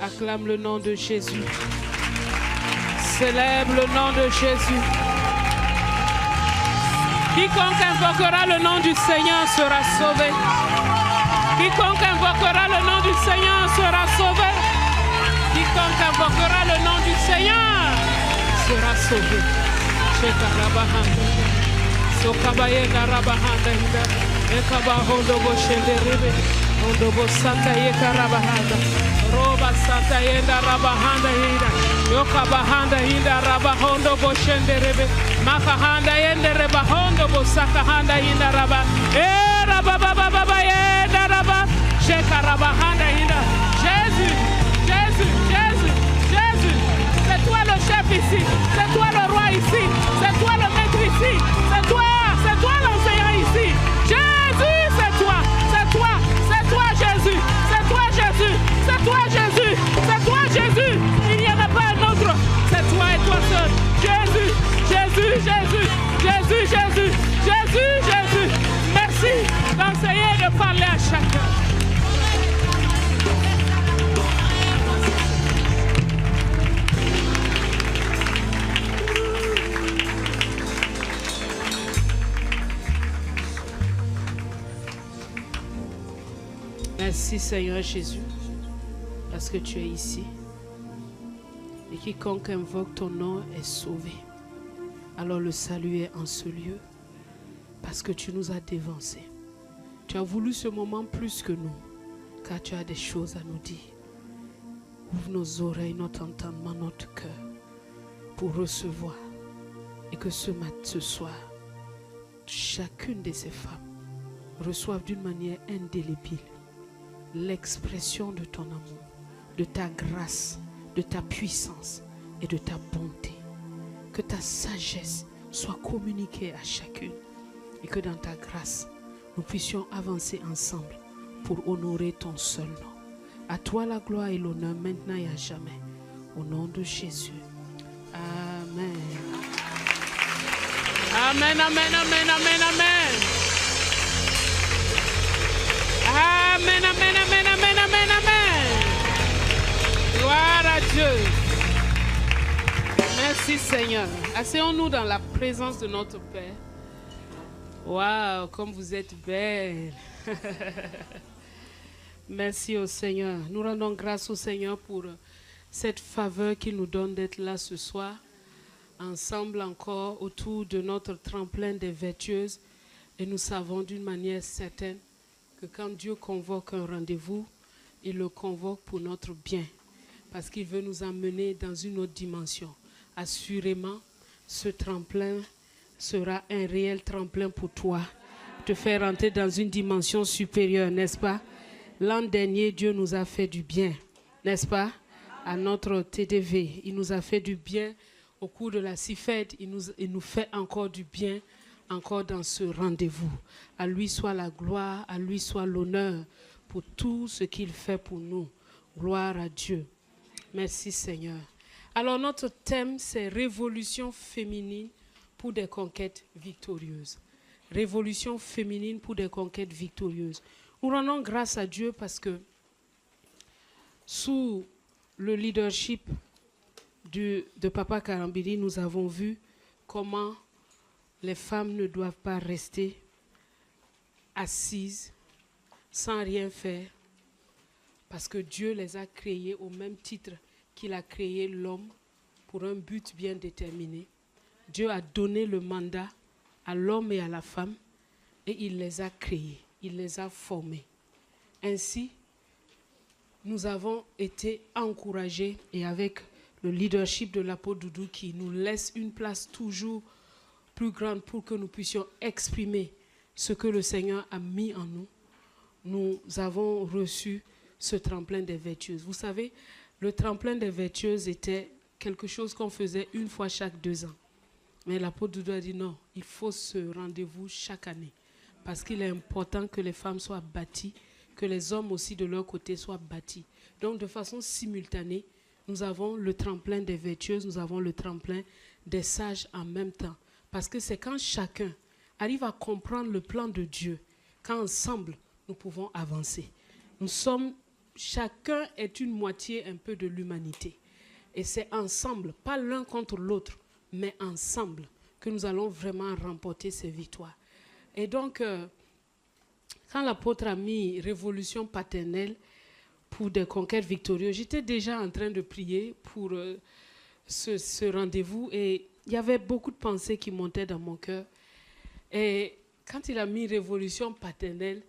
Acclame le nom de Jésus. Célèbre le nom de Jésus. Quiconque invoquera le nom du Seigneur sera sauvé. Quiconque invoquera le nom du Seigneur sera sauvé. Quiconque invoquera le nom du Seigneur sera sauvé. Sokabaye Karabahanda Hida, Ekabahondo Boshenderebe, Ondobo Sataye Karabahanda, Roba Satayenda Rabahanda Hida, Yokabahanda Hida Rabahondo Boshenderebe, Makahanda Yendereba Hondo Bosakahanda Hida Raba, Rababa Yenda Raba, Shekarabahanda Hida. Jésus, Jésus, Jésus, Jésus, c'est toi le chef ici, c'est toi le roi ici, c'est toi le maître ici, c'est toi l'enseignant ici. Jésus, c'est toi Jésus, c'est toi Jésus, c'est toi Jésus, c'est toi Jésus. Il n'y en a pas un autre, c'est toi et toi seul. Jésus, Jésus, Jésus, Jésus, Jésus, Jésus, Jésus. Merci d'enseigner et de parler à chacun. Merci Seigneur Jésus, parce que tu es ici. Et quiconque invoque ton nom est sauvé. Alors le salut est en ce lieu, parce que tu nous as dévancés. Tu as voulu ce moment plus que nous, car tu as des choses à nous dire. Ouvre nos oreilles, notre entendement, notre cœur, pour recevoir. Et que ce soir, chacune de ces femmes reçoive d'une manière indélébile l'expression de ton amour, de ta grâce, de ta puissance et de ta bonté. Que ta sagesse soit communiquée à chacune et que dans ta grâce, nous puissions avancer ensemble pour honorer ton seul nom. À toi la gloire et l'honneur maintenant et à jamais. Au nom de Jésus. Amen. Amen, amen, amen, amen, amen. Amen, amen, amen, amen, amen, amen. Gloire à Dieu. Merci Seigneur. Asseyons-nous dans la présence de notre Père. Waouh, comme vous êtes belle. Merci au Seigneur. Nous rendons grâce au Seigneur pour cette faveur qu'il nous donne d'être là ce soir, ensemble encore autour de notre tremplin des vertueuses. Et nous savons d'une manière certaine que quand Dieu convoque un rendez-vous, il le convoque pour notre bien, parce qu'il veut nous emmener dans une autre dimension. Assurément, ce tremplin sera un réel tremplin pour toi, te faire entrer dans une dimension supérieure, n'est-ce pas? L'an dernier, Dieu nous a fait du bien, n'est-ce pas? À notre TDV, il nous a fait du bien au cours de la CIFED, il nous fait encore du bien, encore dans ce rendez-vous. À lui soit la gloire, à lui soit l'honneur pour tout ce qu'il fait pour nous. Gloire à Dieu. Merci Seigneur. Alors notre thème, c'est révolution féminine pour des conquêtes victorieuses. Révolution féminine pour des conquêtes victorieuses. Nous rendons grâce à Dieu parce que sous le leadership de Papa Karambili, nous avons vu comment les femmes ne doivent pas rester assises sans rien faire parce que Dieu les a créées au même titre qu'il a créé l'homme pour un but bien déterminé. Dieu a donné le mandat à l'homme et à la femme et il les a créés, il les a formés. Ainsi, nous avons été encouragés et avec le leadership de l'apôtre Doudou qui nous laisse une place toujours plus grande pour que nous puissions exprimer ce que le Seigneur a mis en nous, nous avons reçu ce tremplin des vertueuses. Vous savez, le tremplin des vertueuses était quelque chose qu'on faisait une fois chaque 2 ans. Mais l'apôtre Doudou a dit non, il faut ce rendez-vous chaque année parce qu'il est important que les femmes soient bâties, que les hommes aussi de leur côté soient bâtis. Donc de façon simultanée, nous avons le tremplin des vertueuses, nous avons le tremplin des sages en même temps. Parce que c'est quand chacun arrive à comprendre le plan de Dieu, qu'ensemble, nous pouvons avancer. Chacun est une moitié un peu de l'humanité. Et c'est ensemble, pas l'un contre l'autre, mais ensemble, que nous allons vraiment remporter ces victoires. Et donc, quand l'apôtre a mis révolution paternelle pour des conquêtes victorieuses, j'étais déjà en train de prier pour ce rendez-vous et il y avait beaucoup de pensées qui montaient dans mon cœur. Et quand il a mis révolution paternelle,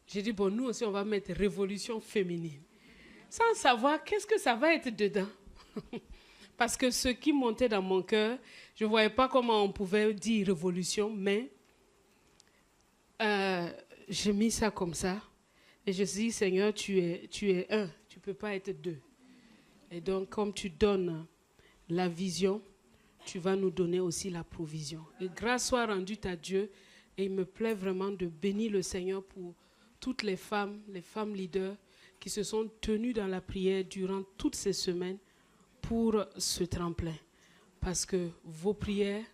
j'ai dit, bon, nous aussi, on va mettre révolution féminine. Sans savoir qu'est-ce que ça va être dedans. Parce que ce qui montait dans mon cœur, je ne voyais pas comment on pouvait dire révolution, mais j'ai mis ça comme ça. Et je me suis dit, Seigneur, tu es un, tu ne peux pas être deux. Et donc, comme tu donnes la vision, tu vas nous donner aussi la provision. Et grâce soit rendue à Dieu. Et il me plaît vraiment de bénir le Seigneur pour toutes les femmes leaders qui se sont tenues dans la prière durant toutes ces semaines pour ce tremplin. Parce que vos prières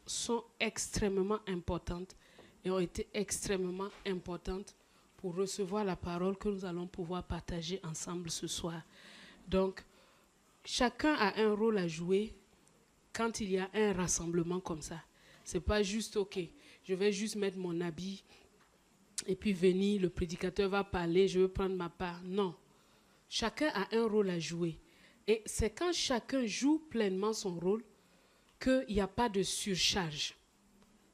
sont extrêmement importantes et ont été extrêmement importantes pour recevoir la parole que nous allons pouvoir partager ensemble ce soir. Donc, chacun a un rôle à jouer quand il y a un rassemblement comme ça. Ce n'est pas juste, OK, je vais juste mettre mon habit et puis venir, le prédicateur va parler, je vais prendre ma part. Non. Chacun a un rôle à jouer. Et c'est quand chacun joue pleinement son rôle qu'il n'y a pas de surcharge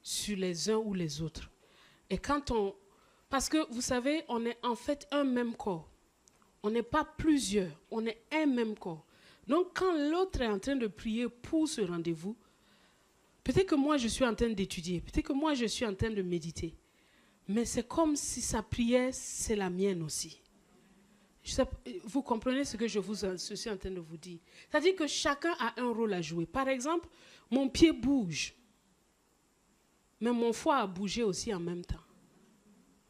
sur les uns ou les autres. Et quand parce que vous savez, on est en fait un même corps. On n'est pas plusieurs, on est un même corps. Donc quand l'autre est en train de prier pour ce rendez-vous, peut-être que moi je suis en train d'étudier, peut-être que moi je suis en train de méditer. Mais c'est comme si sa prière, c'est la mienne aussi. Vous comprenez ce que je suis en train de vous dire? C'est-à-dire que chacun a un rôle à jouer. Par exemple, mon pied bouge, mais mon foie a bougé aussi en même temps.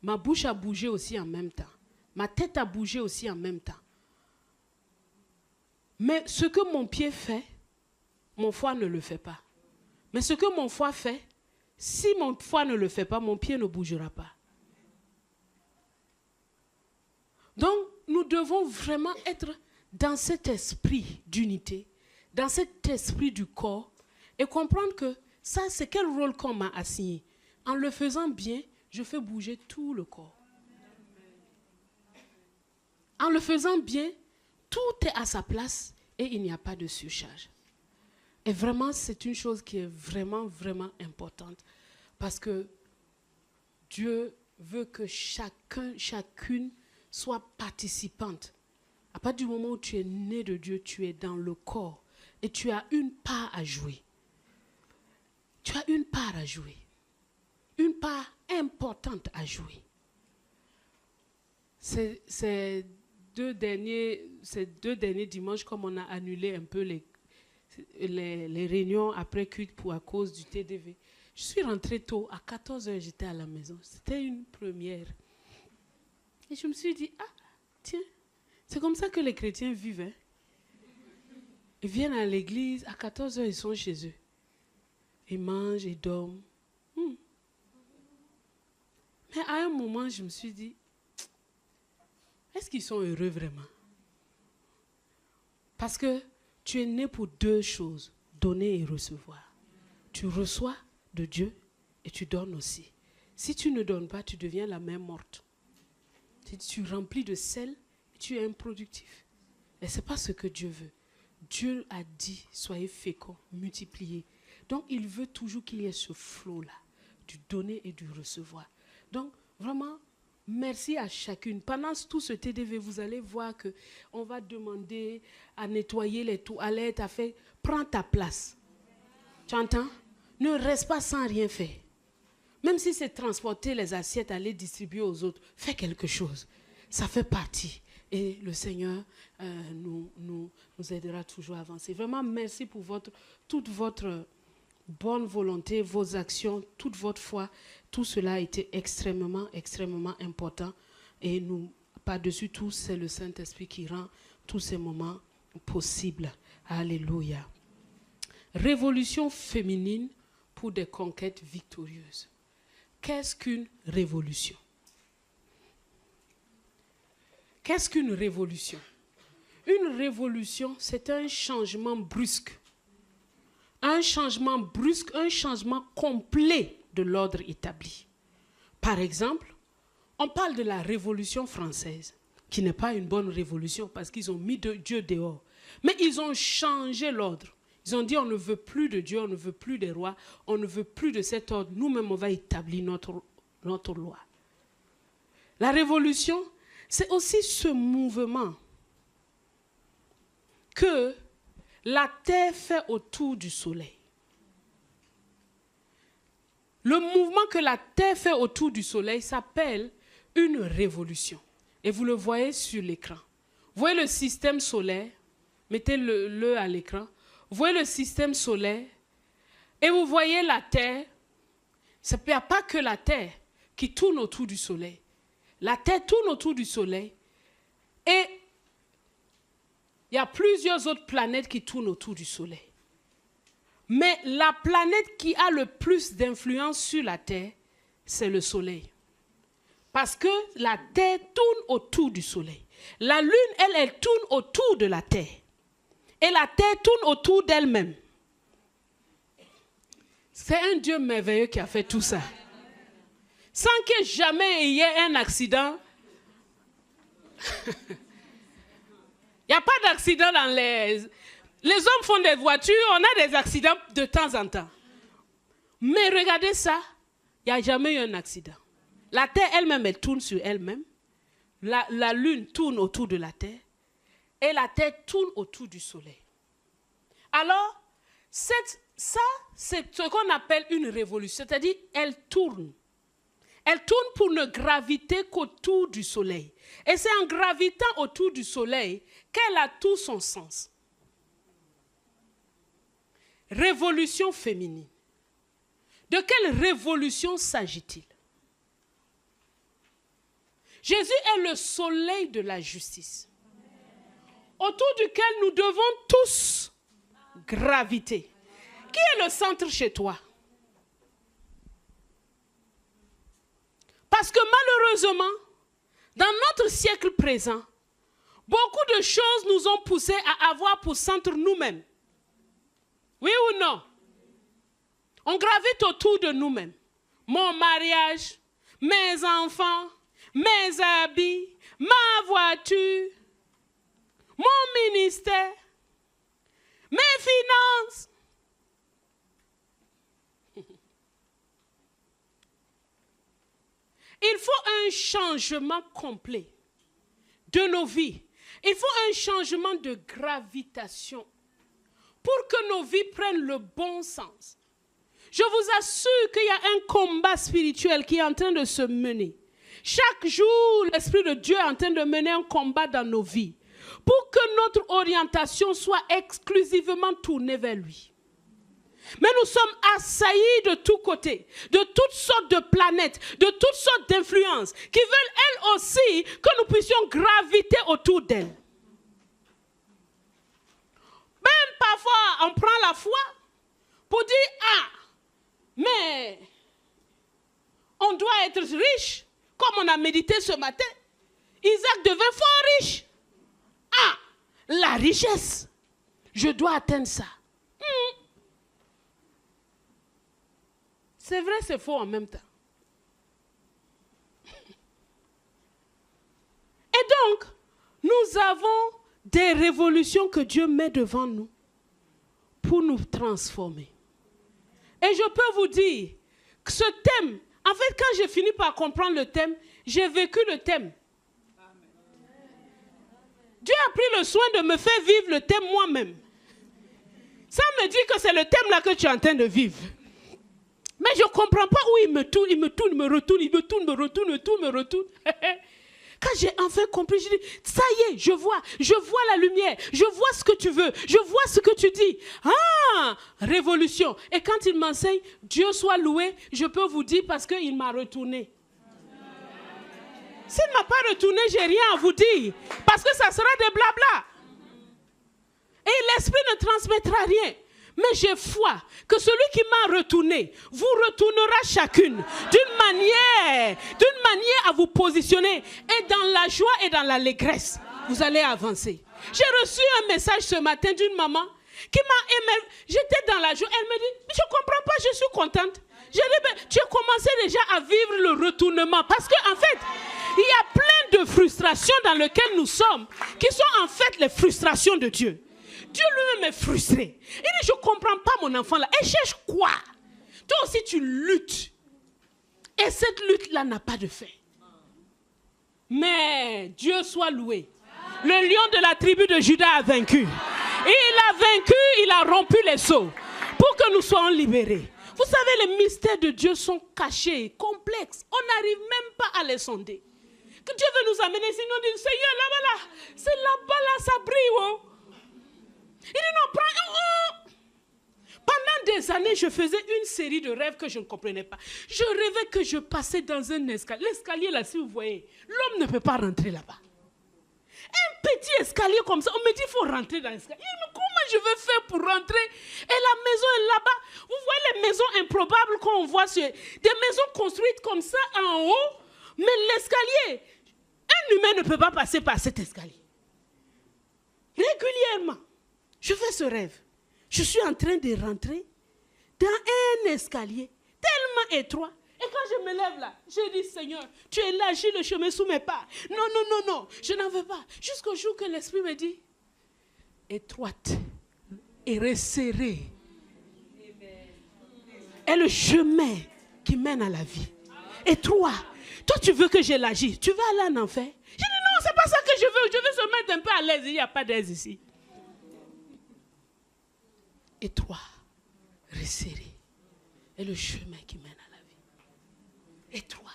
Ma bouche a bougé aussi en même temps. Ma tête a bougé aussi en même temps. Mais ce que mon pied fait, mon foie ne le fait pas. Mais ce que mon foie fait, si mon foie ne le fait pas, mon pied ne bougera pas. Donc, nous devons vraiment être dans cet esprit d'unité, dans cet esprit du corps, et comprendre que ça, c'est quel rôle qu'on m'a assigné. En le faisant bien, je fais bouger tout le corps. En le faisant bien, tout est à sa place et il n'y a pas de surcharge. Et vraiment, c'est une chose qui est vraiment, vraiment importante. Parce que Dieu veut que chacune soit participante. À partir du moment où tu es né de Dieu, tu es dans le corps et tu as une part à jouer. Tu as une part à jouer. Une part importante à jouer. Ces deux derniers dimanches, comme on a annulé un peu les réunions après culte à cause du TDV, je suis rentrée tôt, à 14h j'étais à la maison. C'était une première. Et je me suis dit, tiens, c'est comme ça que les chrétiens vivent. Hein? Ils viennent à l'église, à 14h ils sont chez eux. Ils mangent, ils dorment. Mais à un moment, je me suis dit, est-ce qu'ils sont heureux vraiment? Parce que tu es né pour deux choses, donner et recevoir. Tu reçois de Dieu et tu donnes aussi. Si tu ne donnes pas, tu deviens la main morte. Tu remplis de sel et tu es improductif. Et ce n'est pas ce que Dieu veut. Dieu a dit, soyez féconds, multipliez. Donc, il veut toujours qu'il y ait ce flot-là, du donner et du recevoir. Donc, vraiment, merci à chacune. Pendant tout ce TDV, vous allez voir qu'on va demander à nettoyer les toilettes, à faire, prends ta place. Tu entends? Ne reste pas sans rien faire. Même si c'est transporter les assiettes, aller distribuer aux autres, fais quelque chose. Ça fait partie. Et le Seigneur nous aidera toujours à avancer. Vraiment, merci pour toute votre bonne volonté, vos actions, toute votre foi. Tout cela a été extrêmement, extrêmement important. Et nous, par-dessus tout, c'est le Saint-Esprit qui rend tous ces moments possibles. Alléluia. Révolution féminine pour des conquêtes victorieuses. qu'est-ce qu'une révolution? Qu'est-ce qu'une révolution? Une révolution, c'est un changement brusque. Un changement brusque, un changement complet de l'ordre établi. Par exemple, on parle de la Révolution française, qui n'est pas une bonne révolution parce qu'ils ont mis Dieu dehors. Mais ils ont changé l'ordre. Ils ont dit on ne veut plus de Dieu, on ne veut plus des rois, on ne veut plus de cet ordre. Nous-mêmes, on va établir notre loi. La révolution, c'est aussi ce mouvement que la terre fait autour du soleil. Le mouvement que la terre fait autour du soleil s'appelle une révolution. Et vous le voyez sur l'écran. Vous voyez le système solaire, mettez-le à l'écran. Vous voyez le système solaire et vous voyez la terre. Il n'y a pas que la terre qui tourne autour du soleil. La terre tourne autour du soleil et il y a plusieurs autres planètes qui tournent autour du soleil. Mais la planète qui a le plus d'influence sur la terre, c'est le soleil. Parce que la terre tourne autour du soleil. La lune, elle tourne autour de la terre. Et la terre tourne autour d'elle-même. C'est un Dieu merveilleux qui a fait tout ça. Sans que jamais il y ait un accident. Il n'y a pas d'accident dans les... Les hommes font des voitures, on a des accidents de temps en temps. Mais regardez ça, il n'y a jamais eu un accident. La terre elle-même, elle tourne sur elle-même. La lune tourne autour de la terre. Et la terre tourne autour du soleil. Alors, ça, c'est ce qu'on appelle une révolution. C'est-à-dire, elle tourne. Elle tourne pour ne graviter qu'autour du soleil. Et c'est en gravitant autour du soleil qu'elle a tout son sens. Révolution féminine. De quelle révolution s'agit-il? Jésus est le soleil de la justice, autour duquel nous devons tous graviter. Qui est le centre chez toi? Parce que malheureusement, dans notre siècle présent, beaucoup de choses nous ont poussés à avoir pour centre nous-mêmes. Oui ou non? On gravite autour de nous-mêmes. Mon mariage, mes enfants, mes habits, ma voiture, mon ministère, mes finances. Il faut un changement complet de nos vies. Il faut un changement de gravitation pour que nos vies prennent le bon sens. Je vous assure qu'il y a un combat spirituel qui est en train de se mener. Chaque jour, l'Esprit de Dieu est en train de mener un combat dans nos vies pour que notre orientation soit exclusivement tournée vers lui. Mais nous sommes assaillis de tous côtés, de toutes sortes de planètes, de toutes sortes d'influences qui veulent elles aussi que nous puissions graviter autour d'elles. Même parfois, on prend la foi pour dire, ah, mais on doit être riche, comme on a médité ce matin. Isaac devait fort riche. Ah, la richesse, je dois atteindre ça. C'est vrai, c'est faux en même temps. Et donc, nous avons des révolutions que Dieu met devant nous pour nous transformer. Et je peux vous dire que ce thème, en fait, quand j'ai fini par comprendre le thème, j'ai vécu le thème. Dieu a pris le soin de me faire vivre le thème moi-même. Ça me dit que c'est le thème là que tu es en train de vivre. Mais je ne comprends pas où il me tourne, il me tourne, il me retourne, il me tourne, me retourne, me tourne, me retourne. Quand j'ai enfin compris, je dis, ça y est, je vois la lumière, je vois ce que tu veux, je vois ce que tu dis. Ah, révolution. Et quand il m'enseigne, Dieu soit loué, je peux vous dire parce qu'il m'a retourné. S'il ne m'a pas retourné, je n'ai rien à vous dire. Parce que ça sera des blabla. Et l'esprit ne transmettra rien. Mais j'ai foi que celui qui m'a retourné vous retournera chacune d'une manière à vous positionner. Et dans la joie et dans l'allégresse, vous allez avancer. J'ai reçu un message ce matin d'une maman qui m'a aimé. J'étais dans la joie. Elle me dit, je ne comprends pas, je suis contente. Je dis, tu as commencé déjà à vivre le retournement. Parce qu'en fait, il y a plein de frustrations dans lesquelles nous sommes, qui sont en fait les frustrations de Dieu. Dieu lui-même est frustré. Il dit, je ne comprends pas mon enfant là. Elle cherche quoi? Toi aussi tu luttes. Et cette lutte-là n'a pas de fin. Mais Dieu soit loué. Le lion de la tribu de Juda a vaincu. Il a vaincu, il a rompu les sceaux pour que nous soyons libérés. Vous savez, les mystères de Dieu sont cachés, complexes. On n'arrive même pas à les sonder. Que Dieu veut nous amener, sinon on dit, Seigneur, là-bas, là, c'est là-bas, là, ça brille. Oh. Il dit, non, prends. Pendant des années, je faisais une série de rêves que je ne comprenais pas. Je rêvais que je passais dans un escalier. L'escalier, là, si vous voyez, l'homme ne peut pas rentrer là-bas. Un petit escalier comme ça, on me dit qu'il faut rentrer dans l'escalier. Mais comment je vais faire pour rentrer? Et la maison est là-bas. Vous voyez les maisons improbables qu'on voit sur des maisons construites comme ça en haut, mais l'escalier, un humain ne peut pas passer par cet escalier. Régulièrement, je fais ce rêve. Je suis en train de rentrer dans un escalier tellement étroit. Et quand je me lève là, je dis, Seigneur, tu élargis le chemin sous mes pas. Non, non, non, non, je n'en veux pas. Jusqu'au jour que l'Esprit me dit, étroite et resserrée est le chemin qui mène à la vie. Étroit. Toi, tu veux que j'élargisse. Tu veux aller en enfer? Je dis, non, c'est pas ça que je veux. Je veux se mettre un peu à l'aise. Il n'y a pas d'aise ici. Étroit, resserré est le chemin qui mène à la vie. Étroit.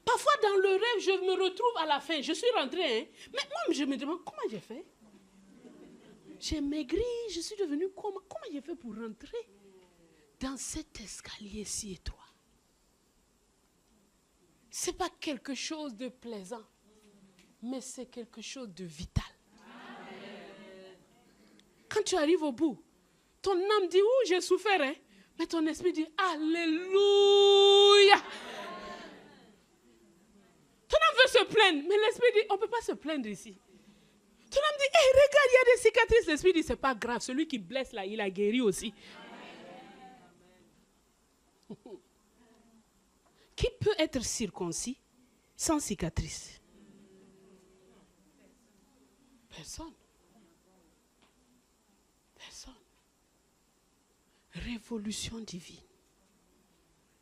Parfois dans le rêve, je me retrouve à la fin. Je suis rentrée, hein? Mais moi, je me demande comment j'ai fait. J'ai maigri, je suis devenue comment j'ai fait pour rentrer dans cet escalier si étroit. Ce n'est pas quelque chose de plaisant, mais c'est quelque chose de vital. Quand tu arrives au bout, ton âme dit, oh, j'ai souffert, hein? Mais ton esprit dit, alléluia. Ton âme veut se plaindre, mais l'esprit dit, on ne peut pas se plaindre ici. Ton âme dit, hey, regarde, il y a des cicatrices. L'esprit dit, c'est pas grave, celui qui blesse là, il a guéri aussi. Qui peut être circoncis sans cicatrice? Personne. Personne. Révolution divine.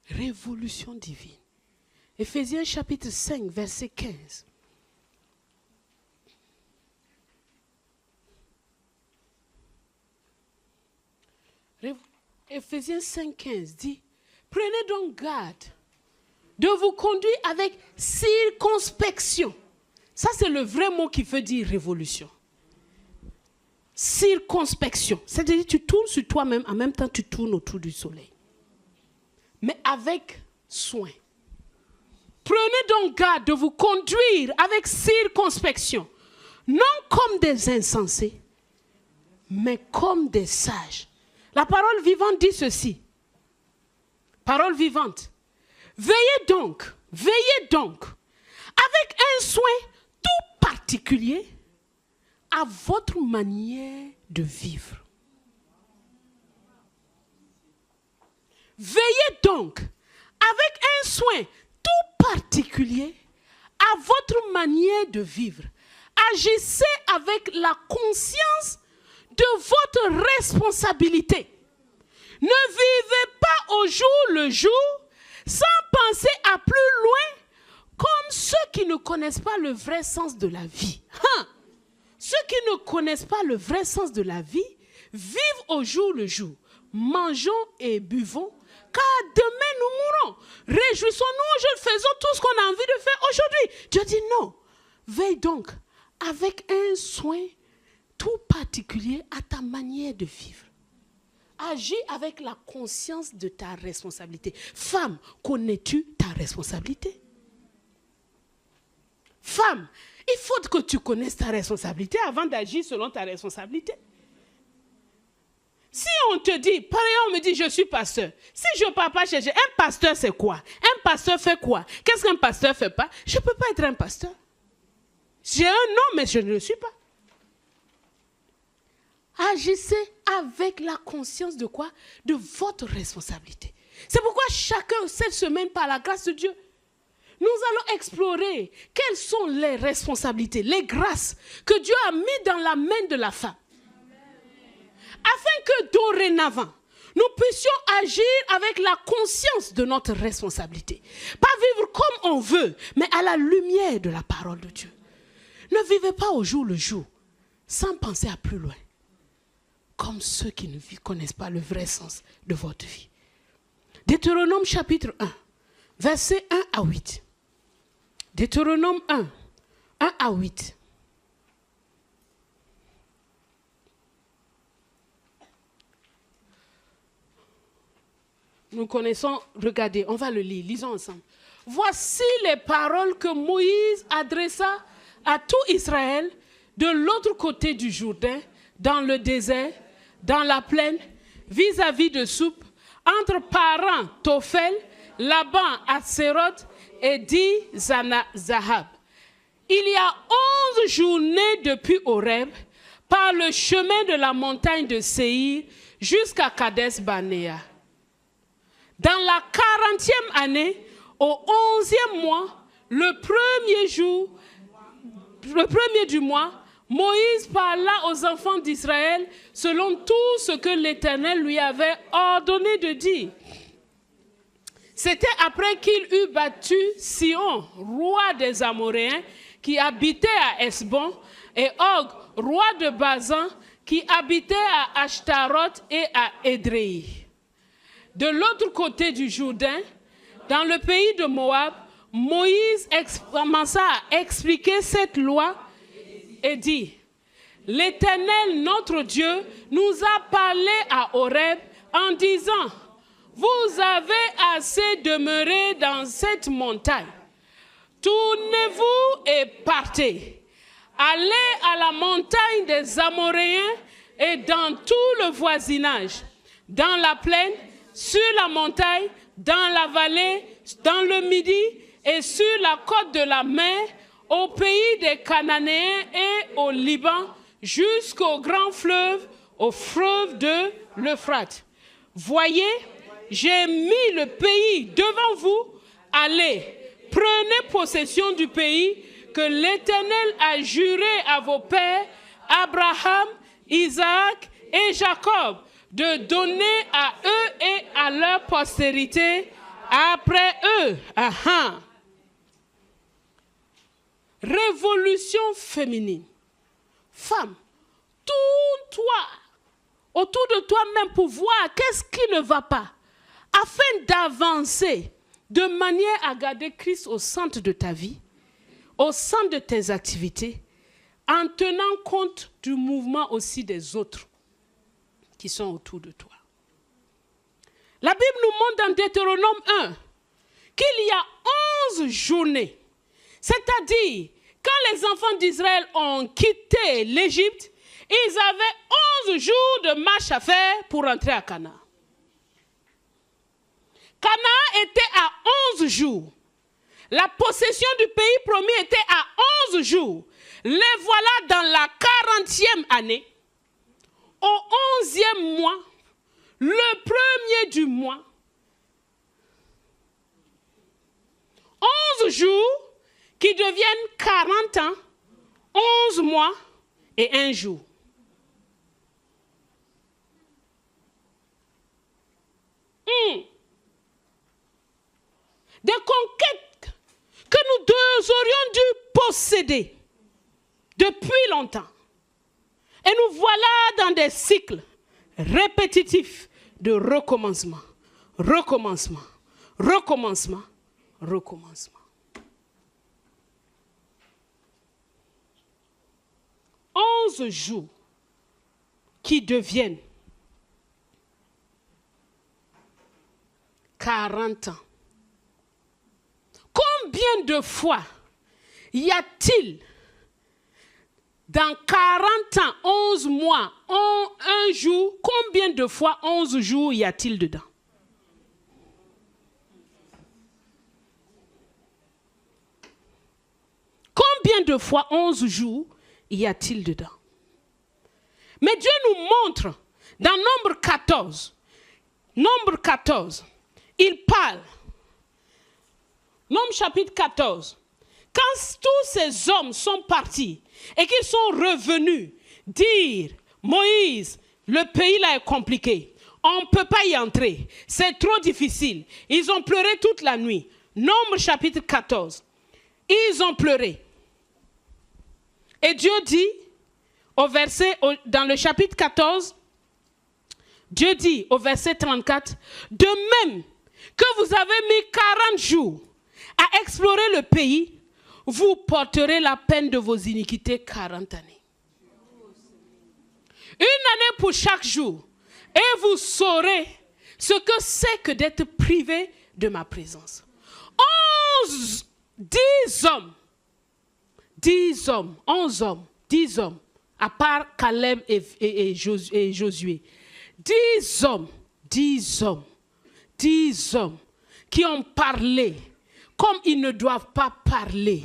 Révolution divine. Éphésiens chapitre 5, verset 15. Éphésiens 5, 15 dit, prenez donc garde de vous conduire avec circonspection. Ça, c'est le vrai mot qui veut dire révolution. Circonspection. C'est-à-dire tu tournes sur toi-même, en même temps tu tournes autour du soleil. Mais avec soin. Prenez donc garde de vous conduire avec circonspection. Non comme des insensés, mais comme des sages. La parole vivante dit ceci. Parole vivante. Veillez donc, avec un soin tout particulier à votre manière de vivre. Veillez donc, avec un soin tout particulier à votre manière de vivre. Agissez avec la conscience de votre responsabilité. Ne vivez pas au jour le jour sans penser à plus loin comme ceux qui ne connaissent pas le vrai sens de la vie. Ceux qui ne connaissent pas le vrai sens de la vie vivent au jour le jour. Mangeons et buvons, car demain nous mourrons. Réjouissons-nous, faisons tout ce qu'on a envie de faire aujourd'hui. Dieu dit non. Veille donc avec un soin tout particulier à ta manière de vivre. Agis avec la conscience de ta responsabilité. Femme, connais-tu ta responsabilité? Femme, il faut que tu connaisses ta responsabilité avant d'agir selon ta responsabilité. Si on te dit, par exemple, on me dit, je suis pasteur. Si je ne pars pas chercher, un pasteur, c'est quoi? Un pasteur fait quoi? Qu'est-ce qu'un pasteur ne fait pas? Je ne peux pas être un pasteur. J'ai un nom, mais je ne le suis pas. Agissez avec la conscience de quoi? De votre responsabilité. C'est pourquoi chacun, cette semaine, par la grâce de Dieu, nous allons explorer quelles sont les responsabilités, les grâces que Dieu a mis dans la main de la femme. Afin que dorénavant, nous puissions agir avec la conscience de notre responsabilité. Pas vivre comme on veut, mais à la lumière de la parole de Dieu. Ne vivez pas au jour le jour, sans penser à plus loin. Comme ceux qui ne connaissent pas le vrai sens de votre vie. Deutéronome chapitre 1, versets 1 à 8. Deutéronome 1, 1 à 8. Nous connaissons, regardez, on va le lire, lisons ensemble. Voici les paroles que Moïse adressa à tout Israël de l'autre côté du Jourdain, dans le désert, dans la plaine, vis-à-vis de Soup, entre Paran, Tophel, Laban, Atséroth et Di-Zahab. Il y a 11 journées depuis Horeb, par le chemin de la montagne de Séhir jusqu'à Kades-Barnéa. Dans la 40e année, au 11e mois, le premier du mois, Moïse parla aux enfants d'Israël selon tout ce que l'Éternel lui avait ordonné de dire. C'était après qu'il eut battu Sihon, roi des Amoréens, qui habitait à Hesbon, et Og, roi de Bazan, qui habitait à Ashtaroth et à Édréi. De l'autre côté du Jourdain, dans le pays de Moab, Moïse commença à expliquer cette loi et dit, « L'Éternel, notre Dieu, nous a parlé à Horeb en disant, « Vous avez assez demeuré dans cette montagne. Tournez-vous et partez. Allez à la montagne des Amoréens et dans tout le voisinage, dans la plaine, sur la montagne, dans la vallée, dans le midi et sur la côte de la mer, au pays des Cananéens et au Liban, jusqu'au grand fleuve, au fleuve de l'Euphrate. Voyez, j'ai mis le pays devant vous. Allez, prenez possession du pays que l'Éternel a juré à vos pères, Abraham, Isaac et Jacob, de donner à eux et à leur postérité après eux. Aha. Révolution féminine. Femme, tourne-toi autour de toi-même pour voir qu'est-ce qui ne va pas, afin d'avancer de manière à garder Christ au centre de ta vie, au centre de tes activités, en tenant compte du mouvement aussi des autres qui sont autour de toi. La Bible nous montre dans Deutéronome 1 qu'il y a 11 journées, c'est-à-dire quand les enfants d'Israël ont quitté l'Égypte, ils avaient 11 jours de marche à faire pour entrer à Canaan. Canaan était à 11 jours. La possession du pays promis était à 11 jours. Les voilà dans la 40e année, au 11e mois, le premier du mois. 11 jours qui deviennent 40 ans, 11 mois et 1 jour. Des conquêtes que nous aurions dû posséder depuis longtemps. Et nous voilà dans des cycles répétitifs de recommencement, recommencement, recommencement, recommencement. 11 jours qui deviennent 40 ans. Combien de fois y a-t-il Dans 40 ans, 11 mois, un jour, combien de fois 11 jours y a-t-il dedans? Combien de fois 11 jours y a-t-il dedans? Mais Dieu nous montre dans Nombre 14, il parle, Nombre chapitre 14, quand tous ces hommes sont partis et qu'ils sont revenus dire, Moïse, le pays là est compliqué, on ne peut pas y entrer, c'est trop difficile. Ils ont pleuré toute la nuit. Nombre chapitre 14, ils ont pleuré. Et Dieu dit, dans le chapitre 14, Dieu dit au verset 34, de même que vous avez mis 40 jours à explorer le pays, vous porterez la peine de vos iniquités 40 années. Une année pour chaque jour, et vous saurez ce que c'est que d'être privé de ma présence. 10 hommes, à part Caleb et Josué. 10 hommes qui ont parlé comme ils ne doivent pas parler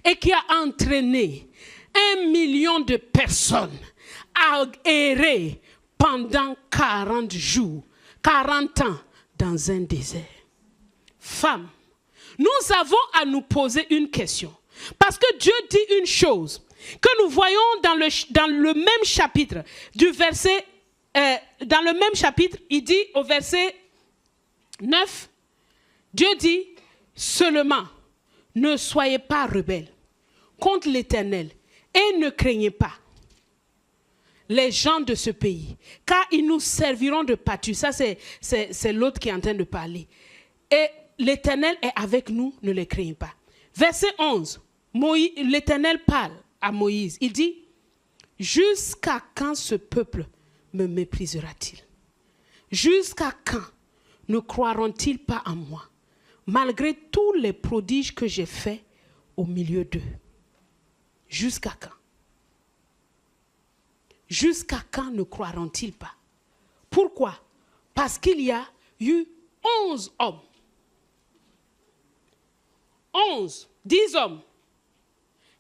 et qui a entraîné 1 million de personnes à errer pendant 40 jours, 40 ans dans un désert. Femmes, nous avons à nous poser une question. Parce que Dieu dit une chose que nous voyons dans le même chapitre, dans le même chapitre, il dit au verset 9, Dieu dit seulement, ne soyez pas rebelles contre l'Éternel et ne craignez pas les gens de ce pays, car ils nous serviront de pâture. Ça, c'est l'autre qui est en train de parler. Et l'Éternel est avec nous, ne les craignez pas. Verset 11, l'Éternel parle à Moïse. Il dit, jusqu'à quand ce peuple me méprisera-t-il? Jusqu'à quand ne croiront-ils pas en moi, malgré tous les prodiges que j'ai faits au milieu d'eux? Jusqu'à quand? Jusqu'à quand ne croiront-ils pas? Pourquoi? Parce qu'il y a eu 11 hommes. 10 hommes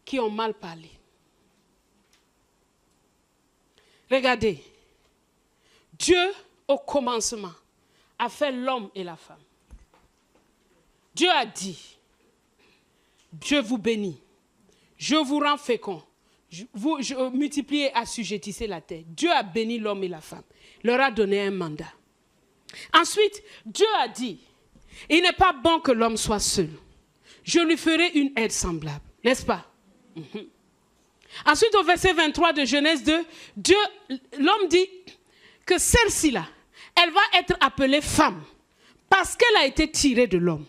qui ont mal parlé. Regardez, Dieu, au commencement, a fait l'homme et la femme. Dieu a dit, je vous bénis, je vous rends fécond, je multipliez et assujettissez la terre. Dieu a béni l'homme et la femme, leur a donné un mandat. Ensuite, Dieu a dit, il n'est pas bon que l'homme soit seul. Je lui ferai une aide semblable, n'est-ce pas? Ensuite, au verset 23 de Genèse 2, l'homme dit que celle-ci là, elle va être appelée femme parce qu'elle a été tirée de l'homme.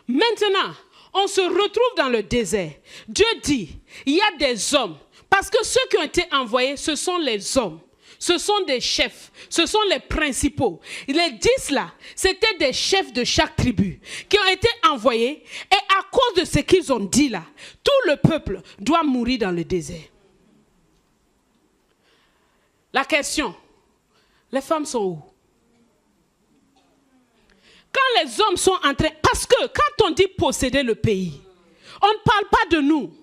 Maintenant, on se retrouve dans le désert. Dieu dit, il y a des hommes, parce que ceux qui ont été envoyés, ce sont les hommes. Ce sont des chefs, ce sont les principaux. Les 10 là, c'était des chefs de chaque tribu qui ont été envoyés. Et à cause de ce qu'ils ont dit là, tout le peuple doit mourir dans le désert. La question, les femmes sont où? Quand les hommes sont entrés, parce que quand on dit posséder le pays, on ne parle pas de nous.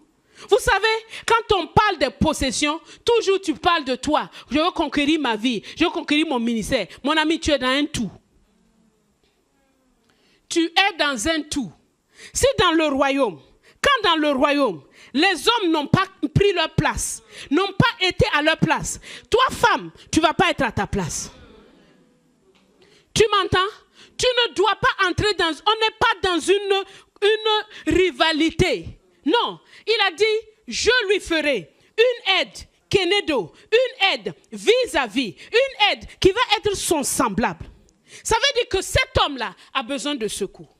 Vous savez, quand on parle des possessions, toujours tu parles de toi. Je veux conquérir ma vie, je veux conquérir mon ministère. Mon ami, tu es dans un tout. Tu es dans un tout. Si dans le royaume, quand dans le royaume, les hommes n'ont pas pris leur place, n'ont pas été à leur place, toi femme, tu ne vas pas être à ta place. Tu m'entends? Tu ne dois pas entrer dans... On n'est pas dans une rivalité. Non, il a dit, je lui ferai une aide, kenedo, une aide vis-à-vis, une aide qui va être son semblable. Ça veut dire que cet homme-là a besoin de secours.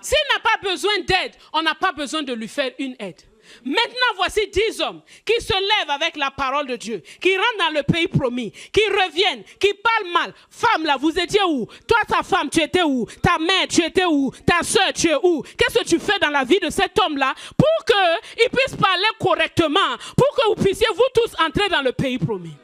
S'il n'a pas besoin d'aide, on n'a pas besoin de lui faire une aide. Maintenant, voici 10 hommes qui se lèvent avec la parole de Dieu, qui rentrent dans le pays promis, qui reviennent, qui parlent mal. Femme, là, vous étiez où? Toi, ta femme, tu étais où? Ta mère, tu étais où? Ta soeur, tu es où? Qu'est-ce que tu fais dans la vie de cet homme-là pour qu'il puisse parler correctement, pour que vous puissiez, vous tous, entrer dans le pays promis?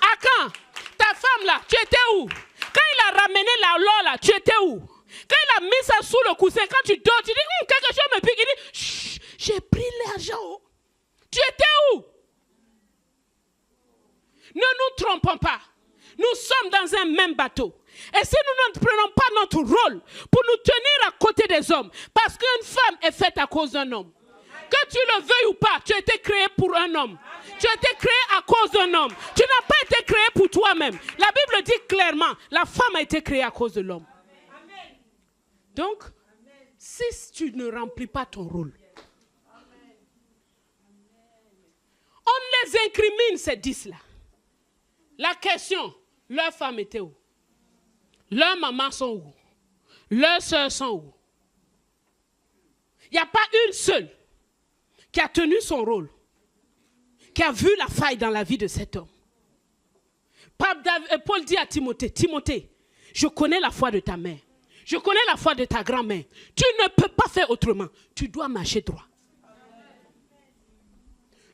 À quand? Ta femme, là, tu étais où? Quand il a ramené la loi, là, tu étais où? Quand il a mis ça sous le coussin, quand tu dors, tu dis, quelque chose me pique. Il dit, chut, j'ai pris l'argent. Tu étais où? Ne nous trompons pas. Nous sommes dans un même bateau. Et si nous ne prenons pas notre rôle pour nous tenir à côté des hommes, parce qu'une femme est faite à cause d'un homme. Que tu le veuilles ou pas, tu as été créé pour un homme. Tu as été créé à cause d'un homme. Tu n'as pas été créé pour toi-même. La Bible dit clairement, la femme a été créée à cause de l'homme. Donc, si tu ne remplis pas ton rôle, on les incrimine, ces 10-là. La question, leurs femmes étaient où? Leurs mamans sont où? Leurs soeurs sont où? Il n'y a pas une seule qui a tenu son rôle, qui a vu la faille dans la vie de cet homme. Paul dit à Timothée, Timothée, je connais la foi de ta mère. Je connais la foi de ta grand-mère. Tu ne peux pas faire autrement. Tu dois marcher droit.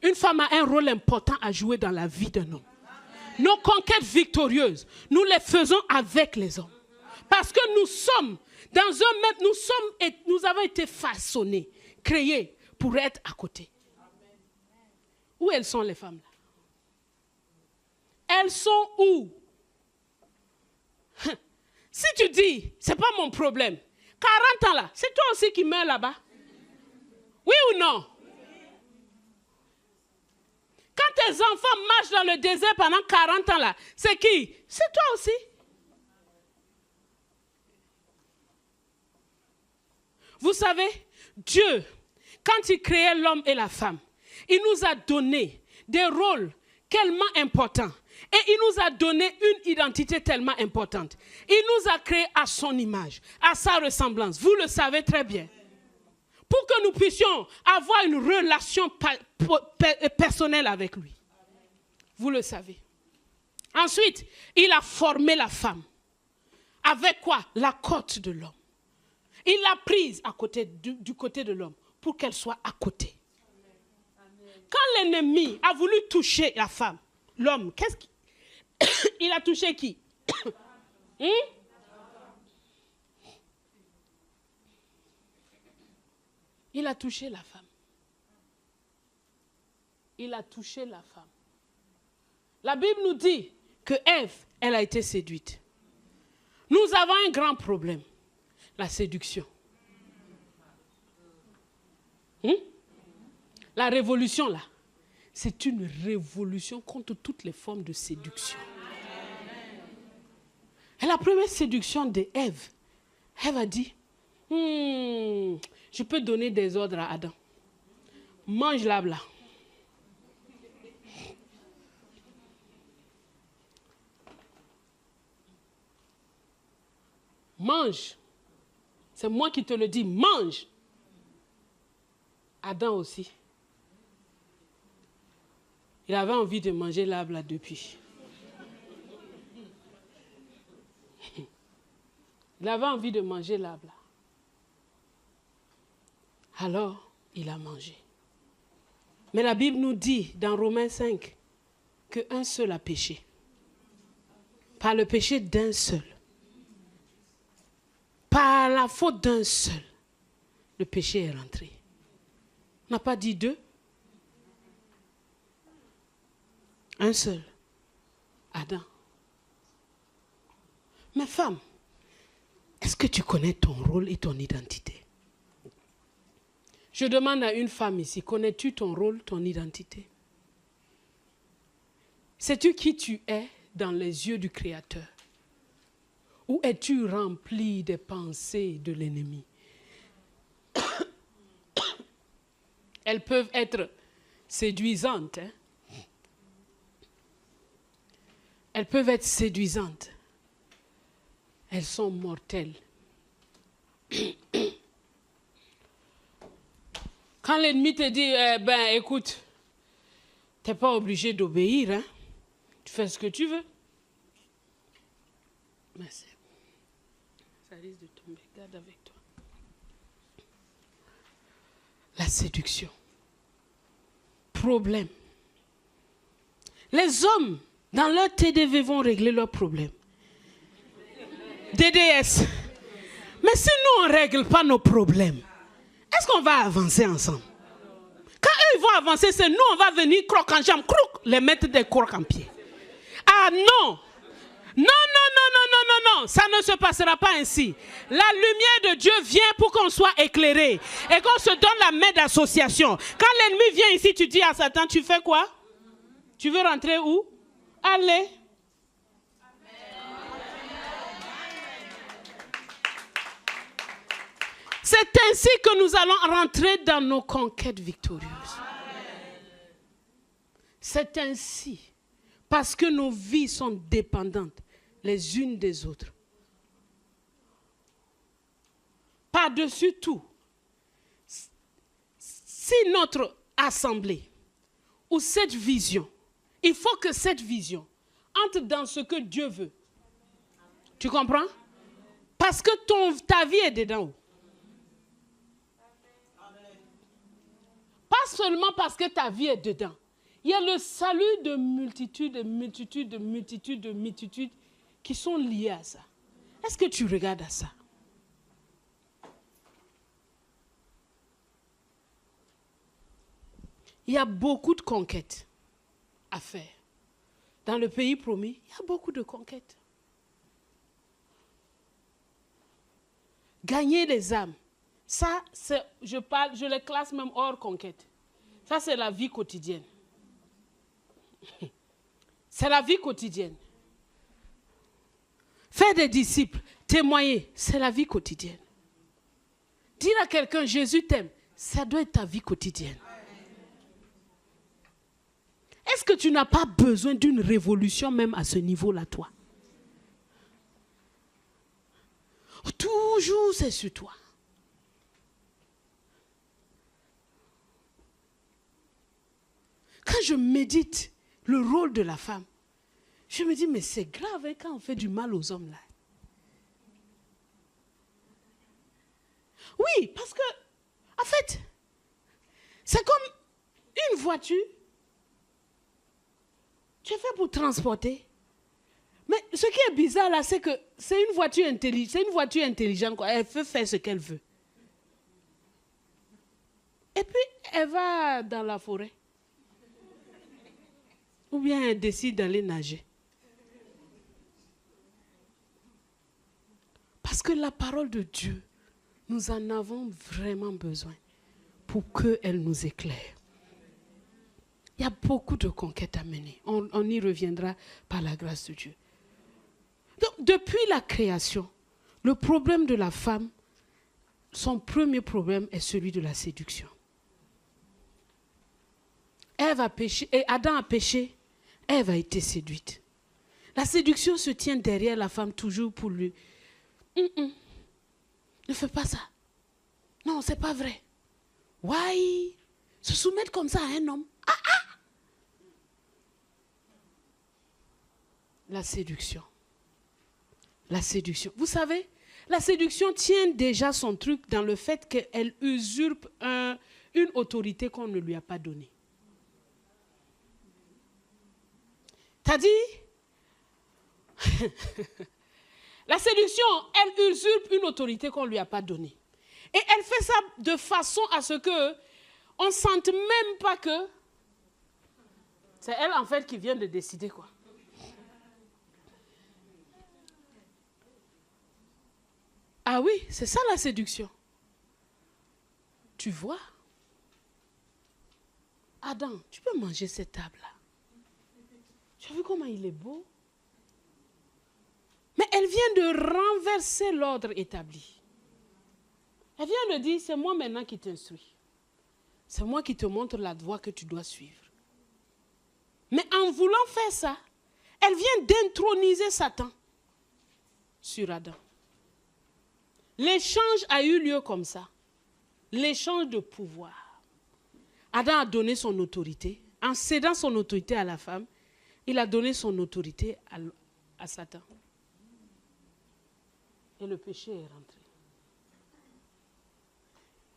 Une femme a un rôle important à jouer dans la vie d'un homme. Nos conquêtes victorieuses, nous les faisons avec les hommes. Parce que nous sommes dans un même, nous avons été façonnés, créés pour être à côté. Où elles sont les femmes là? Elles sont où? Si tu dis, ce n'est pas mon problème, 40 ans là, c'est toi aussi qui meurs là-bas? Oui ou non? Quand tes enfants marchent dans le désert pendant 40 ans là, c'est qui? C'est toi aussi. Vous savez, Dieu, quand il créait l'homme et la femme, il nous a donné des rôles tellement importants. Et il nous a donné une identité tellement importante. Il nous a créés à son image, à sa ressemblance. Vous le savez très bien. Pour que nous puissions avoir une relation personnelle avec lui. Vous le savez. Ensuite, il a formé la femme. Avec quoi? La côte de l'homme. Il l'a prise à côté, du côté de l'homme pour qu'elle soit à côté. Quand l'ennemi a voulu toucher la femme, l'homme, qu'est-ce qu'il... Il a touché qui? Il a touché la femme. Il a touché la femme. La Bible nous dit que Ève, elle a été séduite. Nous avons un grand problème. La séduction. La révolution là, c'est une révolution contre toutes les formes de séduction. Et la première séduction d'Ève, Ève a dit, je peux donner des ordres à Adam. Mange l'arbre là. Mange. C'est moi qui te le dis, mange. Adam aussi. Il avait envie de manger l'arbre là depuis. Il avait envie de manger l'arbre là. Alors, il a mangé. Mais la Bible nous dit dans Romains 5 qu'un seul a péché. Par le péché d'un seul. Par la faute d'un seul. Le péché est rentré. On n'a pas dit deux. Un seul. Adam. Mais femme, est-ce que tu connais ton rôle et ton identité? Je demande à une femme ici, connais-tu ton rôle, ton identité? Sais-tu qui tu es dans les yeux du Créateur? Ou es-tu rempli des pensées de l'ennemi? Elles peuvent être séduisantes. Hein? Elles peuvent être séduisantes. Elles sont mortelles. Quand l'ennemi te dit, écoute, tu n'es pas obligé d'obéir, hein? Tu fais ce que tu veux. Mais ça risque de tomber, garde avec toi. La séduction. Problème. Les hommes, dans leur TDV, vont régler leurs problèmes. DDS. Mais si nous, on ne règle pas nos problèmes, est-ce qu'on va avancer ensemble? Quand eux, ils vont avancer, c'est nous, on va venir croque en jambe, les mettre des crocs en pied. Ah non! Non, ça ne se passera pas ainsi. La lumière de Dieu vient pour qu'on soit éclairé et qu'on se donne la main d'association. Quand l'ennemi vient ici, tu dis à Satan, tu fais quoi? Tu veux rentrer où? Allez. C'est ainsi que nous allons rentrer dans nos conquêtes victorieuses. C'est ainsi, parce que nos vies sont dépendantes les unes des autres. Par-dessus tout, si notre assemblée ou cette vision, il faut que cette vision entre dans ce que Dieu veut. Tu comprends? Parce que ta vie est dedans. Pas seulement parce que ta vie est dedans. Il y a le salut de multitudes qui sont liés à ça. Est-ce que tu regardes à ça? Il y a beaucoup de conquêtes à faire. Dans le pays promis, il y a beaucoup de conquêtes. Gagner les âmes. Ça, je les classe même hors conquête. Ça, c'est la vie quotidienne. C'est la vie quotidienne. Faire des disciples, témoigner, c'est la vie quotidienne. Dire à quelqu'un, Jésus t'aime, ça doit être ta vie quotidienne. Est-ce que tu n'as pas besoin d'une révolution même à ce niveau-là, toi? Toujours, c'est sur toi. Quand je médite le rôle de la femme, je me dis, mais c'est grave hein, quand on fait du mal aux hommes là. Oui, parce que, en fait, c'est comme une voiture. Tu es fait pour transporter. Mais ce qui est bizarre là, c'est que c'est une voiture intelligente. C'est une voiture intelligente, quoi. Elle peut faire ce qu'elle veut. Et puis, elle va dans la forêt. Ou bien elle décide d'aller nager. Parce que la parole de Dieu, nous en avons vraiment besoin pour qu'elle nous éclaire. Il y a beaucoup de conquêtes à mener. On y reviendra par la grâce de Dieu. Donc, depuis la création, le problème de la femme, son premier problème est celui de la séduction. Ève a péché, et Adam a péché, Ève a été séduite. La séduction se tient derrière la femme toujours pour lui. Ne fais pas ça. Non, c'est pas vrai. Why? Se soumettre comme ça à un homme. La séduction. La séduction. Vous savez, la séduction tient déjà son truc dans le fait qu'elle usurpe une autorité qu'on ne lui a pas donnée. T'as dit? La séduction, elle usurpe une autorité qu'on ne lui a pas donnée. Et elle fait ça de façon à ce qu'on ne sente même pas que c'est elle en fait qui vient de décider quoi. Ah oui, c'est ça la séduction. Tu vois? Adam, tu peux manger cette table-là. Tu as vu comment il est beau? Mais elle vient de renverser l'ordre établi. Elle vient de dire, c'est moi maintenant qui t'instruis. C'est moi qui te montre la voie que tu dois suivre. Mais en voulant faire ça, elle vient d'introniser Satan sur Adam. L'échange a eu lieu comme ça. L'échange de pouvoir. Adam a donné son autorité. En cédant son autorité à la femme, il a donné son autorité à Satan. Et le péché est rentré.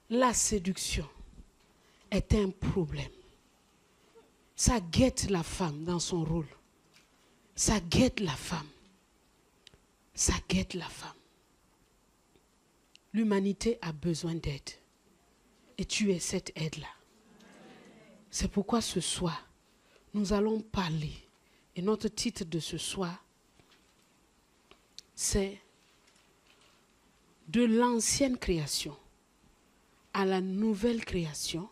La séduction est un problème. Ça guette la femme dans son rôle. Ça guette la femme. Ça guette la femme. L'humanité a besoin d'aide. Et tu es cette aide-là. C'est pourquoi ce soir, nous allons parler. Et notre titre de ce soir, c'est de l'ancienne création à la nouvelle création.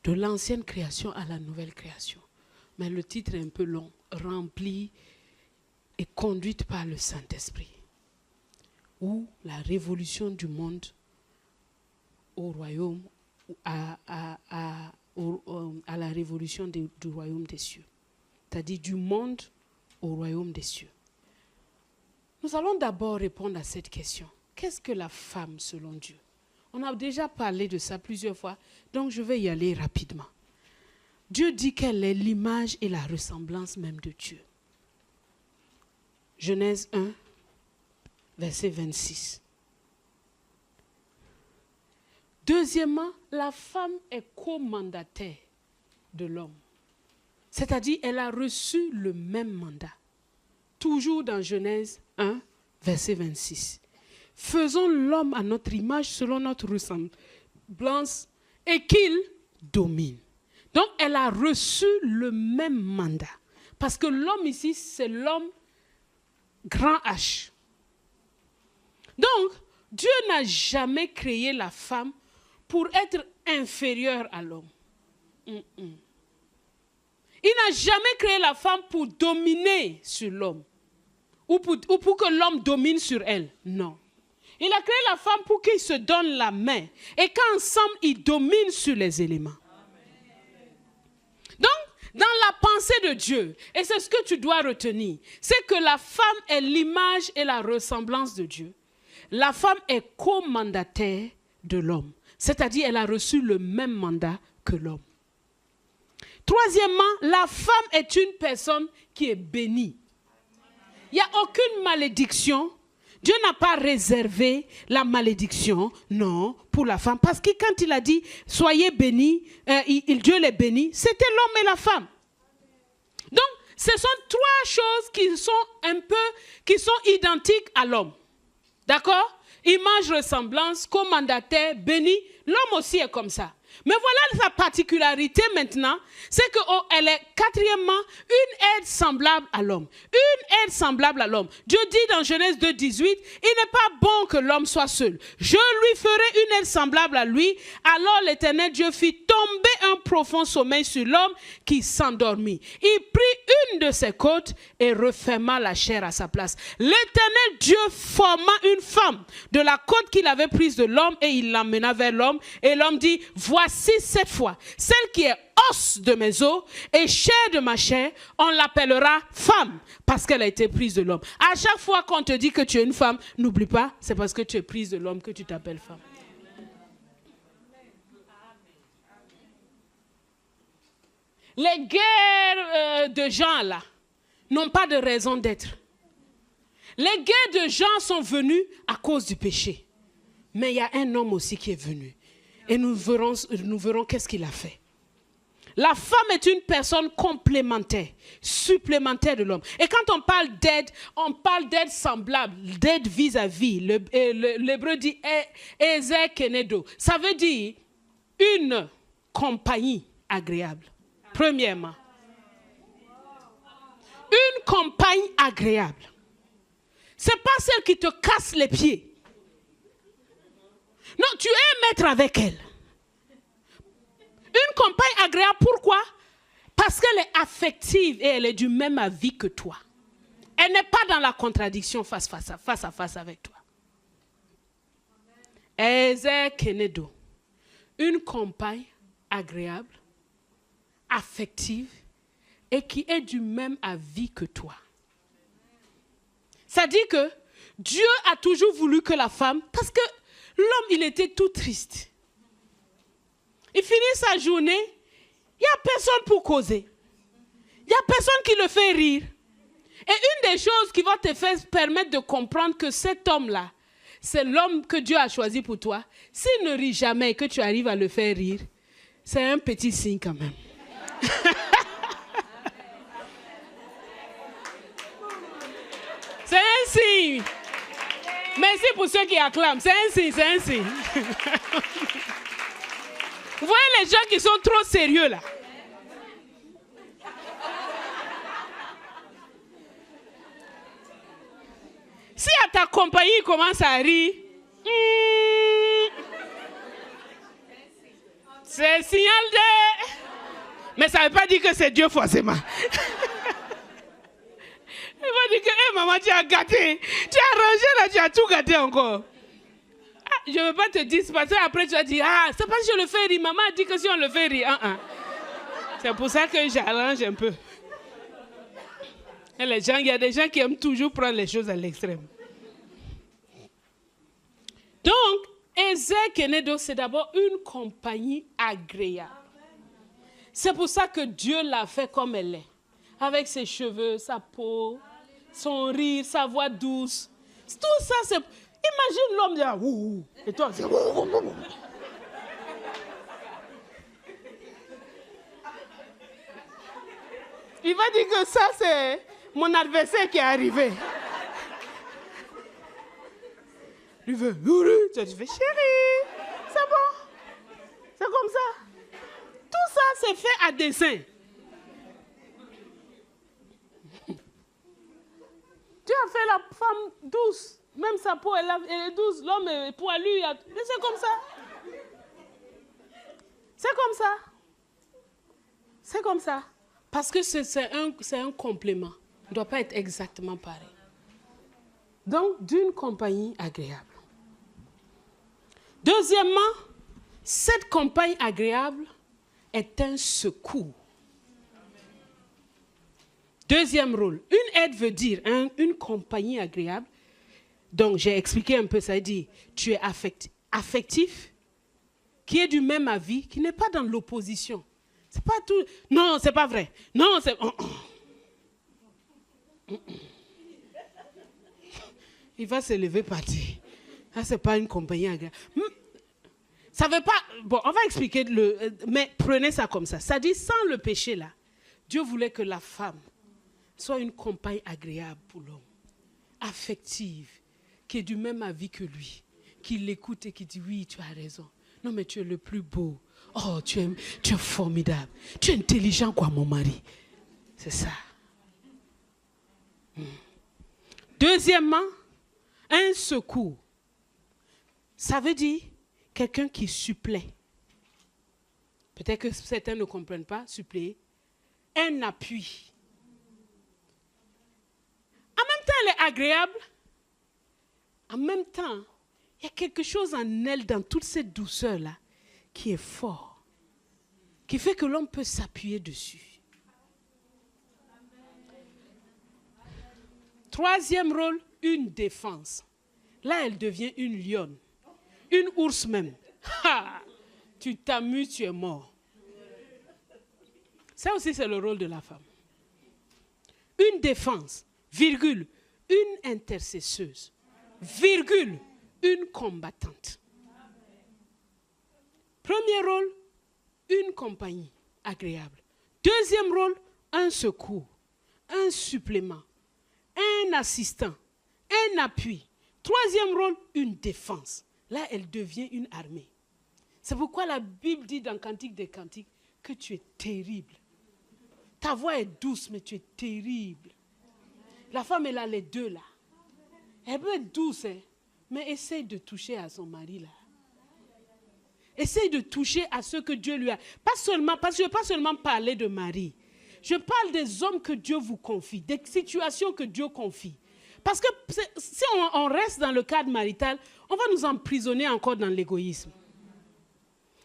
De l'ancienne création à la nouvelle création. Mais le titre est un peu long, rempli et conduite par le Saint-Esprit. Ou la révolution du monde au royaume, à la révolution du royaume des cieux. C'est-à-dire du monde au royaume des cieux. Nous allons d'abord répondre à cette question. Qu'est-ce que la femme selon Dieu? On a déjà parlé de ça plusieurs fois, donc je vais y aller rapidement. Dieu dit qu'elle est l'image et la ressemblance même de Dieu. Genèse 1, verset 26. Deuxièmement, la femme est co-mandataire de l'homme. C'est-à-dire, elle a reçu le même mandat. Toujours dans Genèse 1, verset 26. Faisons l'homme à notre image, selon notre ressemblance, et qu'il domine. Donc, elle a reçu le même mandat. Parce que l'homme ici, c'est l'homme grand H. Donc, Dieu n'a jamais créé la femme pour être inférieure à l'homme. Il n'a jamais créé la femme pour dominer sur l'homme. Ou pour que l'homme domine sur elle. Non. Il a créé la femme pour qu'ils se donnent la main. Et qu'ensemble, ils dominent sur les éléments. Donc, dans la pensée de Dieu, et c'est ce que tu dois retenir, c'est que la femme est l'image et la ressemblance de Dieu. La femme est co-mandataire de l'homme. C'est-à-dire, elle a reçu le même mandat que l'homme. Troisièmement, la femme est une personne qui est bénie. Il n'y a aucune malédiction. Dieu n'a pas réservé la malédiction, non, pour la femme. Parce que quand il a dit, soyez bénis, Dieu les bénit, c'était l'homme et la femme. Donc, ce sont trois choses qui sont identiques à l'homme. D'accord? Image, ressemblance, co-mandataire, béni. L'homme aussi est comme ça. Mais voilà sa particularité maintenant, c'est qu'elle est quatrièmement une aide semblable à l'homme. Une aide semblable à l'homme. Dieu dit dans Genèse 2, 18, il n'est pas bon que l'homme soit seul. Je lui ferai une aide semblable à lui. Alors l'Éternel Dieu fit tomber un profond sommeil sur l'homme qui s'endormit. Il prit une de ses côtes et referma la chair à sa place. L'Éternel Dieu forma une femme de la côte qu'il avait prise de l'homme et il l'emmena vers l'homme. Et l'homme dit, voici cette fois, celle qui est os de mes os et chair de ma chair, on l'appellera femme parce qu'elle a été prise de l'homme. À chaque fois qu'on te dit que tu es une femme, n'oublie pas, c'est parce que tu es prise de l'homme que tu t'appelles femme. Les guerres de gens là n'ont pas de raison d'être. Les guerres de gens sont venues à cause du péché. Mais il y a un homme aussi qui est venu. Et nous verrons qu'est-ce qu'il a fait. La femme est une personne complémentaire, supplémentaire de l'homme. Et quand on parle d'aide semblable, d'aide vis-à-vis. L'hébreu dit Ezer Kenedo. Ça veut dire une compagnie agréable. Premièrement. Une compagnie agréable. Ce n'est pas celle qui te casse les pieds. Non, tu es maître avec elle. Une compagne agréable, pourquoi? Parce qu'elle est affective et elle est du même avis que toi. Elle n'est pas dans la contradiction face à face avec toi. Ezer Kenedo. Une compagne agréable, affective et qui est du même avis que toi. Ça dit que Dieu a toujours voulu que la femme, parce que l'homme, il était tout triste. Il finit sa journée, il n'y a personne pour causer. Il n'y a personne qui le fait rire. Et une des choses qui va te faire permettre de comprendre que cet homme-là, c'est l'homme que Dieu a choisi pour toi. S'il ne rit jamais et que tu arrives à le faire rire, c'est un petit signe quand même. C'est un signe. Merci pour ceux qui acclament. C'est un signe, c'est un signe. Vous voyez les gens qui sont trop sérieux là. Si à ta compagnie commence à rire, c'est signal de... Mais ça ne veut pas dire que c'est Dieu forcément. Il va dire que, hey, maman, tu as gâté. Tu as rangé là, tu as tout gâté encore. Ah, je ne veux pas te dire, parce que après tu vas dire, ah, c'est parce que je le fais rire. Maman a dit que si on le fait rire, C'est pour ça que j'arrange un peu. Et les gens, il y a des gens qui aiment toujours prendre les choses à l'extrême. Donc, Ezekiel, c'est d'abord une compagnie agréable. C'est pour ça que Dieu l'a fait comme elle est. Avec ses cheveux, sa peau, son rire, sa voix douce. Tout ça, c'est... Imagine l'homme dire « ouh » et toi, c'est... Il va dire que ça, c'est mon adversaire qui est arrivé. Il veut, tu fais chérie, c'est bon. C'est comme ça. Tout ça, c'est fait à dessein. Tu as fait la femme douce. Même sa peau, elle est douce. L'homme est poilu. Mais c'est comme ça. C'est comme ça. C'est comme ça. Parce que c'est un complément. Il ne doit pas être exactement pareil. Donc, d'une compagnie agréable. Deuxièmement, cette compagnie agréable est un secours. Deuxième rôle, une aide veut dire une compagnie agréable. Donc, j'ai expliqué un peu, ça veut dire, tu es affectif, qui est du même avis, qui n'est pas dans l'opposition. C'est pas tout. Non, c'est pas vrai. Non, c'est... Il va se lever partir. Ça, c'est pas une compagnie agréable. Ça veut pas... Bon, on va expliquer, mais prenez ça comme ça. Ça dit, sans le péché, là, Dieu voulait que la femme soit une compagne agréable pour l'homme, affective, qui est du même avis que lui, qui l'écoute et qui dit, oui, tu as raison. Non, mais tu es le plus beau. Oh, tu es formidable. Tu es intelligent, quoi, mon mari. C'est ça. Deuxièmement, un secours. Ça veut dire quelqu'un qui supplée. Peut-être que certains ne comprennent pas, suppléer. Un appui. En même temps, elle est agréable. En même temps, il y a quelque chose en elle, dans toute cette douceur-là, qui est fort, qui fait que l'homme peut s'appuyer dessus. Troisième rôle, une défense. Là, elle devient une lionne, une ours même. Ha! Tu t'amuses, tu es mort. Ça aussi, c'est le rôle de la femme. Une défense, virgule, une intercesseuse, virgule, une combattante. Premier rôle, une compagnie agréable. Deuxième rôle, un secours, un supplément, un assistant, un appui. Troisième rôle, une défense. Là, elle devient une armée. C'est pourquoi la Bible dit dans Cantique des Cantiques que tu es terrible. Ta voix est douce, mais tu es terrible. La femme, elle a les deux là. Elle peut être douce, hein, mais essaye de toucher à son mari là. Essaye de toucher à ce que Dieu lui a. Pas seulement, parce que je ne veux pas seulement parler de Marie. Je parle des hommes que Dieu vous confie, des situations que Dieu confie. Parce que si on reste dans le cadre marital, on va nous emprisonner encore dans l'égoïsme.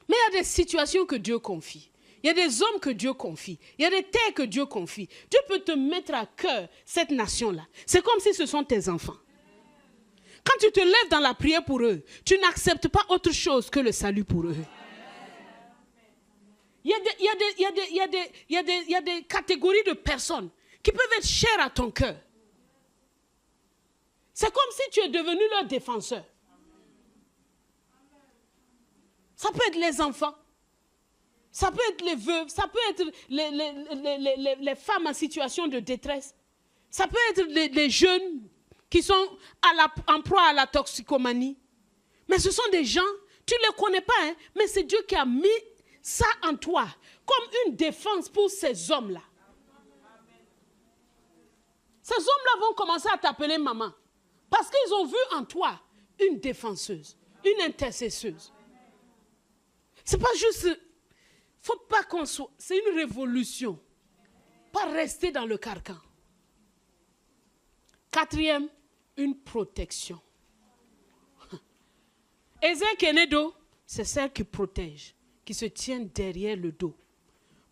Mais il y a des situations que Dieu confie. Il y a des hommes que Dieu confie. Il y a des terres que Dieu confie. Dieu peut te mettre à cœur cette nation-là. C'est comme si ce sont tes enfants. Quand tu te lèves dans la prière pour eux, tu n'acceptes pas autre chose que le salut pour eux. Il y a des catégories de personnes qui peuvent être chères à ton cœur. C'est comme si tu es devenu leur défenseur. Ça peut être les enfants, ça peut être les veuves, ça peut être les femmes en situation de détresse, ça peut être les jeunes qui sont en proie à la toxicomanie. Mais ce sont des gens, tu ne les connais pas, hein, mais c'est Dieu qui a mis ça en toi, comme une défense pour ces hommes-là. Ces hommes-là vont commencer à t'appeler maman, parce qu'ils ont vu en toi une défenseuse, une intercesseuse. C'est pas juste, faut pas qu'on soit, c'est une révolution, pas rester dans le carcan. Quatrième, une protection. Ezer Kenedo, c'est celle qui protège, qui se tient derrière le dos.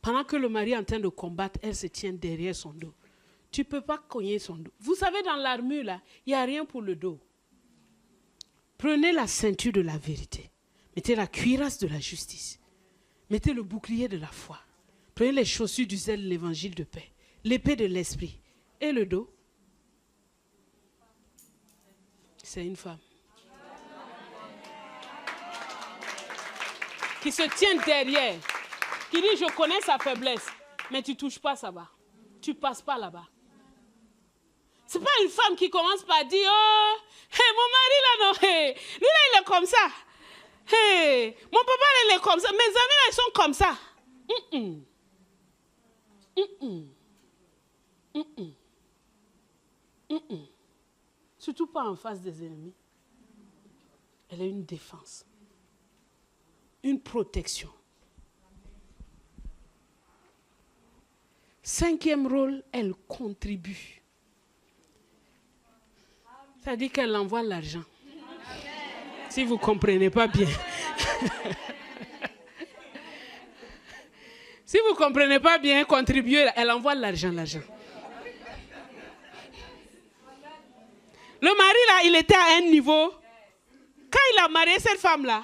Pendant que le mari est en train de combattre, elle se tient derrière son dos. Tu ne peux pas cogner son dos. Vous savez, dans l'armure, là, il n'y a rien pour le dos. Prenez la ceinture de la vérité. Mettez la cuirasse de la justice. Mettez le bouclier de la foi. Prenez les chaussures du zèle de l'évangile de paix. L'épée de l'esprit. Et le dos. C'est une femme. Qui se tient derrière. Qui dit, je connais sa faiblesse. Mais tu ne touches pas, ça va. Tu ne passes pas là-bas. Ce n'est pas une femme qui commence par dire, oh, hey, mon mari là, non, hey, lui là, il est comme ça. Hey, mon papa là, il est comme ça. Mes amis là, ils sont comme ça. Surtout pas en face des ennemis. Elle a une défense. Une protection. Cinquième rôle, elle contribue. Ça dit qu'elle envoie l'argent. Si vous ne comprenez pas bien. Si vous ne comprenez pas bien, contribuer, elle envoie l'argent. Le mari là, il était à un niveau. Quand il a marié cette femme-là,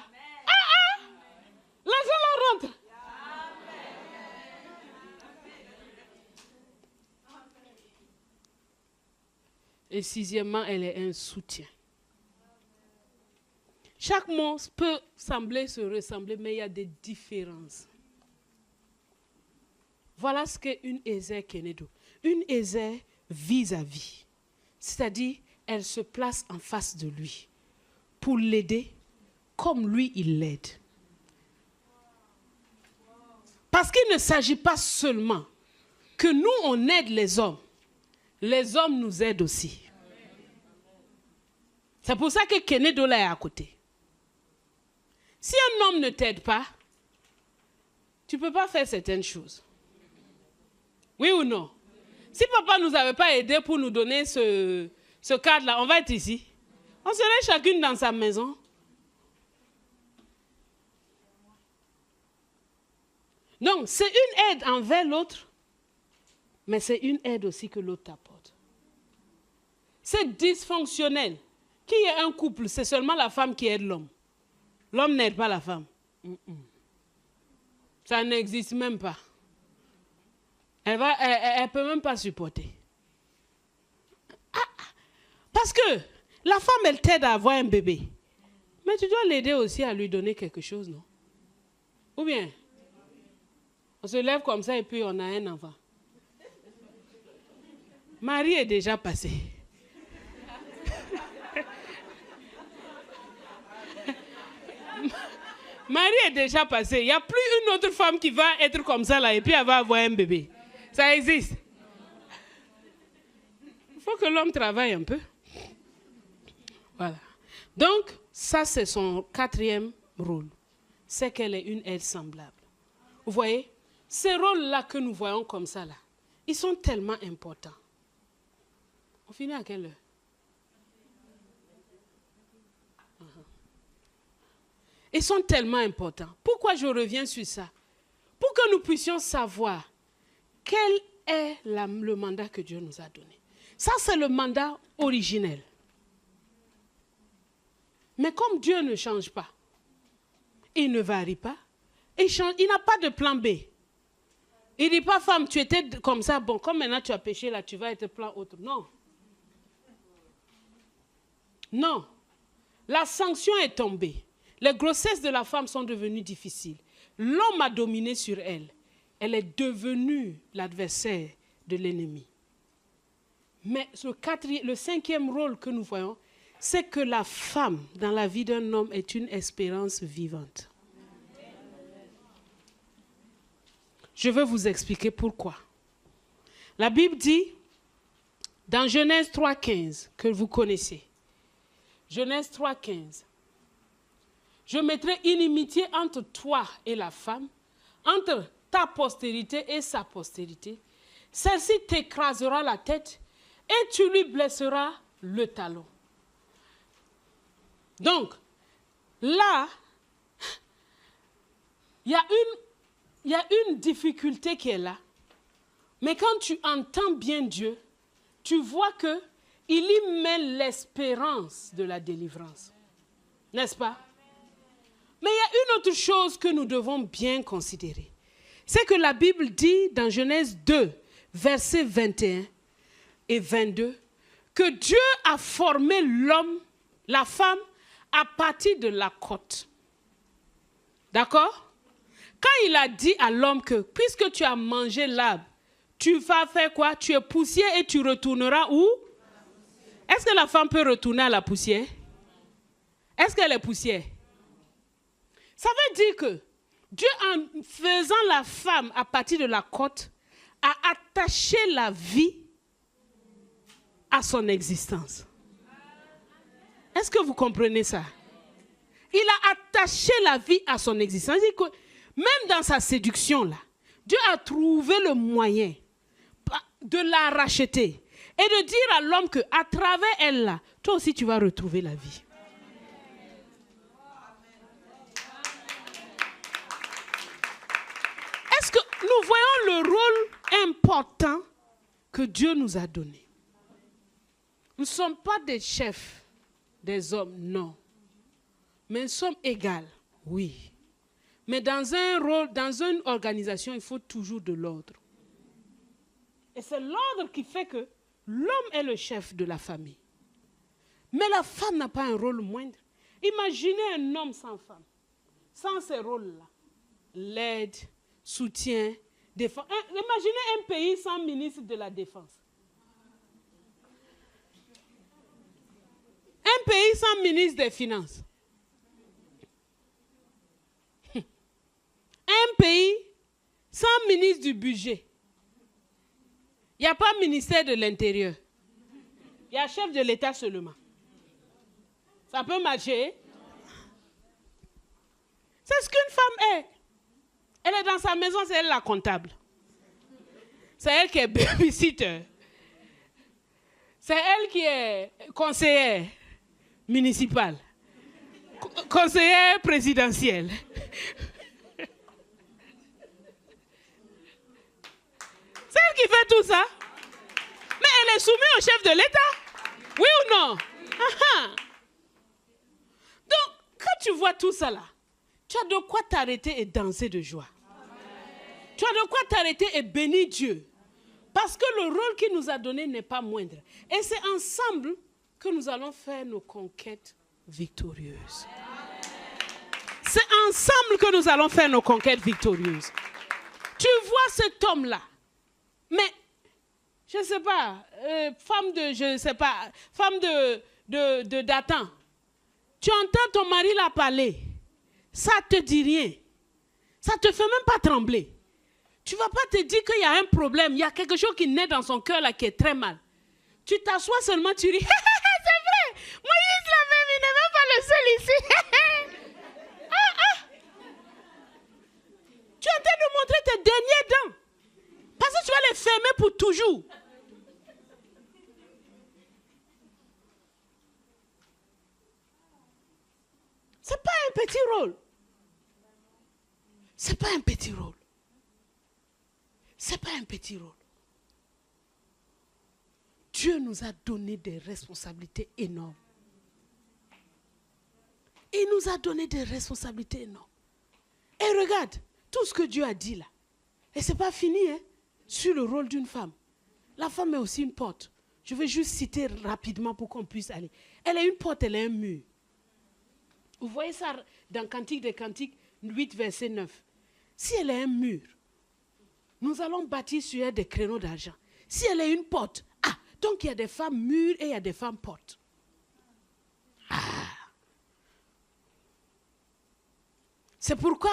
l'argent là rentre. Et sixièmement, elle est un soutien. Chaque mot peut sembler se ressembler, mais il y a des différences. Voilà ce qu'est une Ezer Kenedo. Une Ezer vis-à-vis. C'est-à-dire, elle se place en face de lui pour l'aider comme lui, il l'aide. Parce qu'il ne s'agit pas seulement que nous, on aide les hommes nous aident aussi. C'est pour ça que Kenedo là est à côté. Si un homme ne t'aide pas, tu ne peux pas faire certaines choses. Oui ou non? Si papa ne nous avait pas aidé pour nous donner ce cadre-là, on va être ici. On serait chacune dans sa maison. Donc, c'est une aide envers l'autre, mais c'est une aide aussi que l'autre t'apporte. C'est dysfonctionnel. Qui est un couple? C'est seulement la femme qui aide l'homme. L'homme n'aide pas la femme. Ça n'existe même pas. Elle ne peut même pas supporter. Parce que la femme, elle t'aide à avoir un bébé. Mais tu dois l'aider aussi à lui donner quelque chose, non? Ou bien, on se lève comme ça et puis on a un enfant. Marie est déjà passée. Marie est déjà passée. Il n'y a plus une autre femme qui va être comme ça là et puis elle va avoir un bébé. Ça existe. Il faut que l'homme travaille un peu. Voilà. Donc, ça c'est son quatrième rôle. C'est qu'elle est une aide semblable. Vous voyez, ces rôles-là que nous voyons comme ça là, ils sont tellement importants. On finit à quelle heure? Ils sont tellement importants. Pourquoi je reviens sur ça? Pour que nous puissions savoir quel est le mandat que Dieu nous a donné. Ça, c'est le mandat originel. Mais comme Dieu ne change pas, il ne varie pas, Il n'a pas de plan B. Il ne dit pas, femme, tu étais comme ça, bon, comme maintenant tu as péché là, tu vas être plan autre. Non. Non. La sanction est tombée. Les grossesses de la femme sont devenues difficiles. L'homme a dominé sur elle. Elle est devenue l'adversaire de l'ennemi. Mais le cinquième rôle que nous voyons, c'est que la femme dans la vie d'un homme est une espérance vivante. Je vais vous expliquer pourquoi. La Bible dit, dans Genèse 3,15, que vous connaissez, Genèse 3,15, je mettrai inimitié entre toi et la femme, entre ta postérité et sa postérité. Celle-ci t'écrasera la tête et tu lui blesseras le talon. Donc, là, il y a une difficulté qui est là. Mais quand tu entends bien Dieu, tu vois qu'il y met l'espérance de la délivrance. N'est-ce pas? Mais il y a une autre chose que nous devons bien considérer. C'est que la Bible dit dans Genèse 2, versets 21 et 22, que Dieu a formé l'homme, la femme, à partir de la côte. D'accord? Quand il a dit à l'homme que, puisque tu as mangé l'arbre, tu vas faire quoi? Tu es poussière et tu retourneras où? Est-ce que la femme peut retourner à la poussière? Est-ce qu'elle est poussière? Ça veut dire que Dieu, en faisant la femme à partir de la côte, a attaché la vie à son existence. Est-ce que vous comprenez ça? Il a attaché la vie à son existence. C'est-à-dire que même dans sa séduction, là, Dieu a trouvé le moyen de la racheter et de dire à l'homme qu'à travers elle, là, toi aussi tu vas retrouver la vie. Est-ce que nous voyons le rôle important que Dieu nous a donné? Nous ne sommes pas des chefs des hommes, non. Mais nous sommes égales, oui. Mais dans un rôle, dans une organisation, il faut toujours de l'ordre. Et c'est l'ordre qui fait que l'homme est le chef de la famille. Mais la femme n'a pas un rôle moindre. Imaginez un homme sans femme, sans ces rôles-là. L'aide, soutien, défense. Imaginez un pays sans ministre de la Défense. Un pays sans ministre des Finances. Un pays sans ministre du Budget. Il n'y a pas ministère de l'Intérieur. Il y a chef de l'État seulement. Ça peut marcher? C'est ce qu'une femme est. Elle est dans sa maison, c'est elle la comptable. C'est elle qui est babysitter. C'est elle qui est conseillère municipale. Conseillère présidentielle. C'est elle qui fait tout ça. Mais elle est soumise au chef de l'État. Oui ou non? Donc, quand tu vois tout ça là, tu as de quoi t'arrêter et danser de joie. Tu as de quoi t'arrêter et bénir Dieu. Parce que le rôle qu'il nous a donné n'est pas moindre. Et c'est ensemble que nous allons faire nos conquêtes victorieuses. C'est ensemble que nous allons faire nos conquêtes victorieuses. Tu vois cet homme-là. Mais, je ne sais pas, femme de Dathan. Tu entends ton mari la parler. Ça ne te dit rien. Ça ne te fait même pas trembler. Tu ne vas pas te dire qu'il y a un problème. Il y a quelque chose qui naît dans son cœur là qui est très mal. Tu t'assois seulement, tu ris. C'est vrai. Moïse l'avait mis, il n'est même pas le seul ici. Tu es en train de montrer tes derniers dents. Parce que tu vas les fermer pour toujours. Ce n'est pas un petit rôle. Ce n'est pas un petit rôle. Ce n'est pas un petit rôle. Dieu nous a donné des responsabilités énormes. Il nous a donné des responsabilités énormes. Et regarde, tout ce que Dieu a dit là. Et ce n'est pas fini sur le rôle d'une femme. La femme est aussi une porte. Je vais juste citer rapidement pour qu'on puisse aller. Elle est une porte, elle est un mur. Vous voyez ça dans Cantique des Cantiques 8, verset 9. Si elle est un mur, nous allons bâtir sur elle des créneaux d'argent. Si elle est une porte, donc il y a des femmes murs et il y a des femmes portes. C'est pourquoi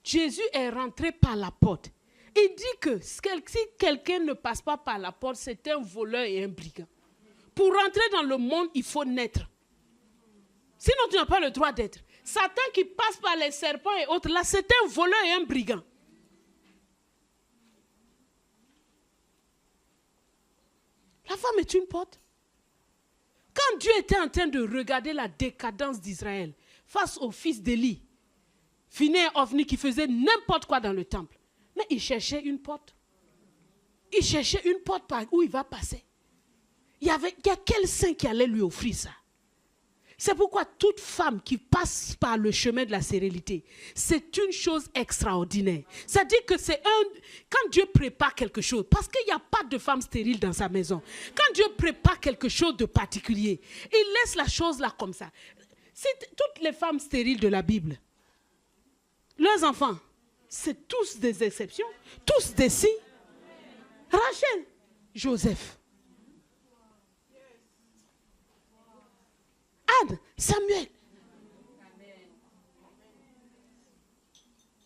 Jésus est rentré par la porte. Il dit que si quelqu'un ne passe pas par la porte, c'est un voleur et un brigand. Pour rentrer dans le monde, il faut naître. Sinon, tu n'as pas le droit d'être. Satan qui passe par les serpents et autres, là, c'est un voleur et un brigand. La femme est une porte. Quand Dieu était en train de regarder la décadence d'Israël face au fils d'Élie, Phinéas et Ophni qui faisait n'importe quoi dans le temple, mais il cherchait une porte. Il cherchait une porte par où il va passer. Il y a quel saint qui allait lui offrir ça? C'est pourquoi toute femme qui passe par le chemin de la stérilité, c'est une chose extraordinaire. C'est-à-dire que quand Dieu prépare quelque chose, parce qu'il n'y a pas de femme stérile dans sa maison, quand Dieu prépare quelque chose de particulier, il laisse la chose là comme ça. C'est toutes les femmes stériles de la Bible, leurs enfants, c'est tous des exceptions, tous des signes. Rachel, Joseph, Anne, Samuel.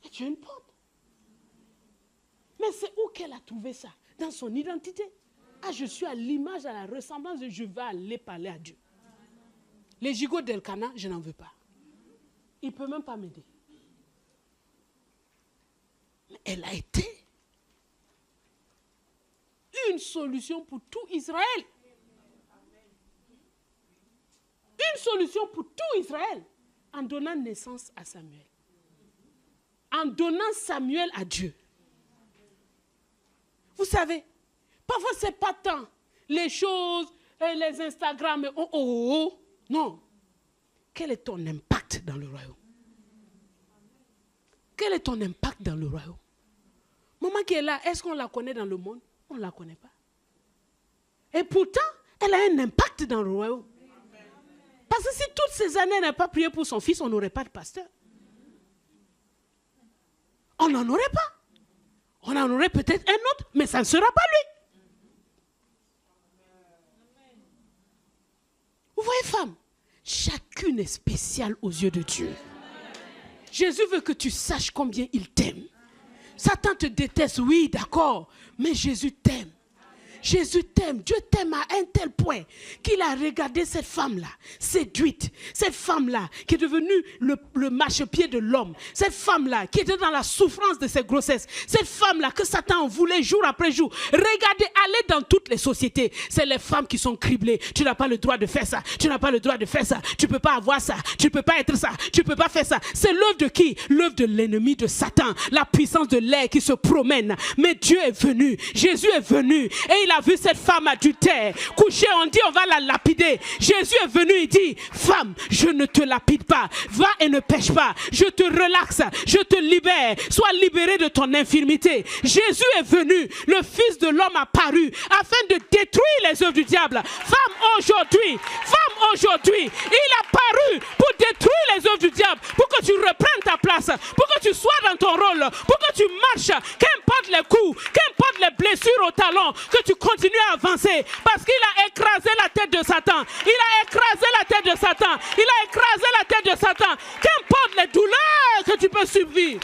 Et tu as une porte. Mais c'est où qu'elle a trouvé ça? Dans son identité. Je suis à l'image, à la ressemblance de je vais aller parler à Dieu. Les gigots d'Elkana, je n'en veux pas. Il ne peut même pas m'aider. Mais elle a été une solution pour tout Israël. Une solution pour tout Israël en donnant naissance à Samuel. En donnant Samuel à Dieu. Vous savez, parfois ce n'est pas tant les choses, les Instagram, non. Quel est ton impact dans le royaume? Quel est ton impact dans le royaume? Maman qui est là, est-ce qu'on la connaît dans le monde? On ne la connaît pas. Et pourtant, elle a un impact dans le royaume. Parce que si toutes ces années elle n'a pas prié pour son fils, on n'aurait pas de pasteur. On n'en aurait pas. On en aurait peut-être un autre, mais ça ne sera pas lui. Vous voyez, femme, chacune est spéciale aux yeux de Dieu. Jésus veut que tu saches combien il t'aime. Satan te déteste, oui, d'accord, mais Jésus t'aime. Jésus t'aime, Dieu t'aime à un tel point qu'il a regardé cette femme-là, séduite, cette femme-là qui est devenue le marchepied de l'homme, cette femme-là qui était dans la souffrance de ses grossesses, cette femme-là que Satan voulait jour après jour. Regardez, allez dans toutes les sociétés, c'est les femmes qui sont criblées. Tu n'as pas le droit de faire ça, tu n'as pas le droit de faire ça, tu ne peux pas avoir ça, tu ne peux pas être ça, tu ne peux pas faire ça. C'est l'œuvre de qui? L'œuvre de l'ennemi de Satan, la puissance de l'air qui se promène. Mais Dieu est venu, Jésus est venu et il a vu cette femme adultère couchée, on dit on va la lapider. Jésus est venu, il dit, femme, je ne te lapide pas, va et ne pêche pas, je te relaxe, je te libère, sois libéré de ton infirmité. Jésus est venu, le Fils de l'homme a paru afin de détruire les œuvres du diable. Femme, aujourd'hui, il a paru pour détruire les œuvres du diable, pour que tu reprennes ta place, pour que tu sois dans ton rôle, pour que tu marches, qu'importe les coups, qu'importe les blessures au talon, que tu continues à avancer, parce qu'il a écrasé la tête de Satan. Il a écrasé la tête de Satan. Il a écrasé la tête de Satan. Qu'importe les douleurs que tu peux subir,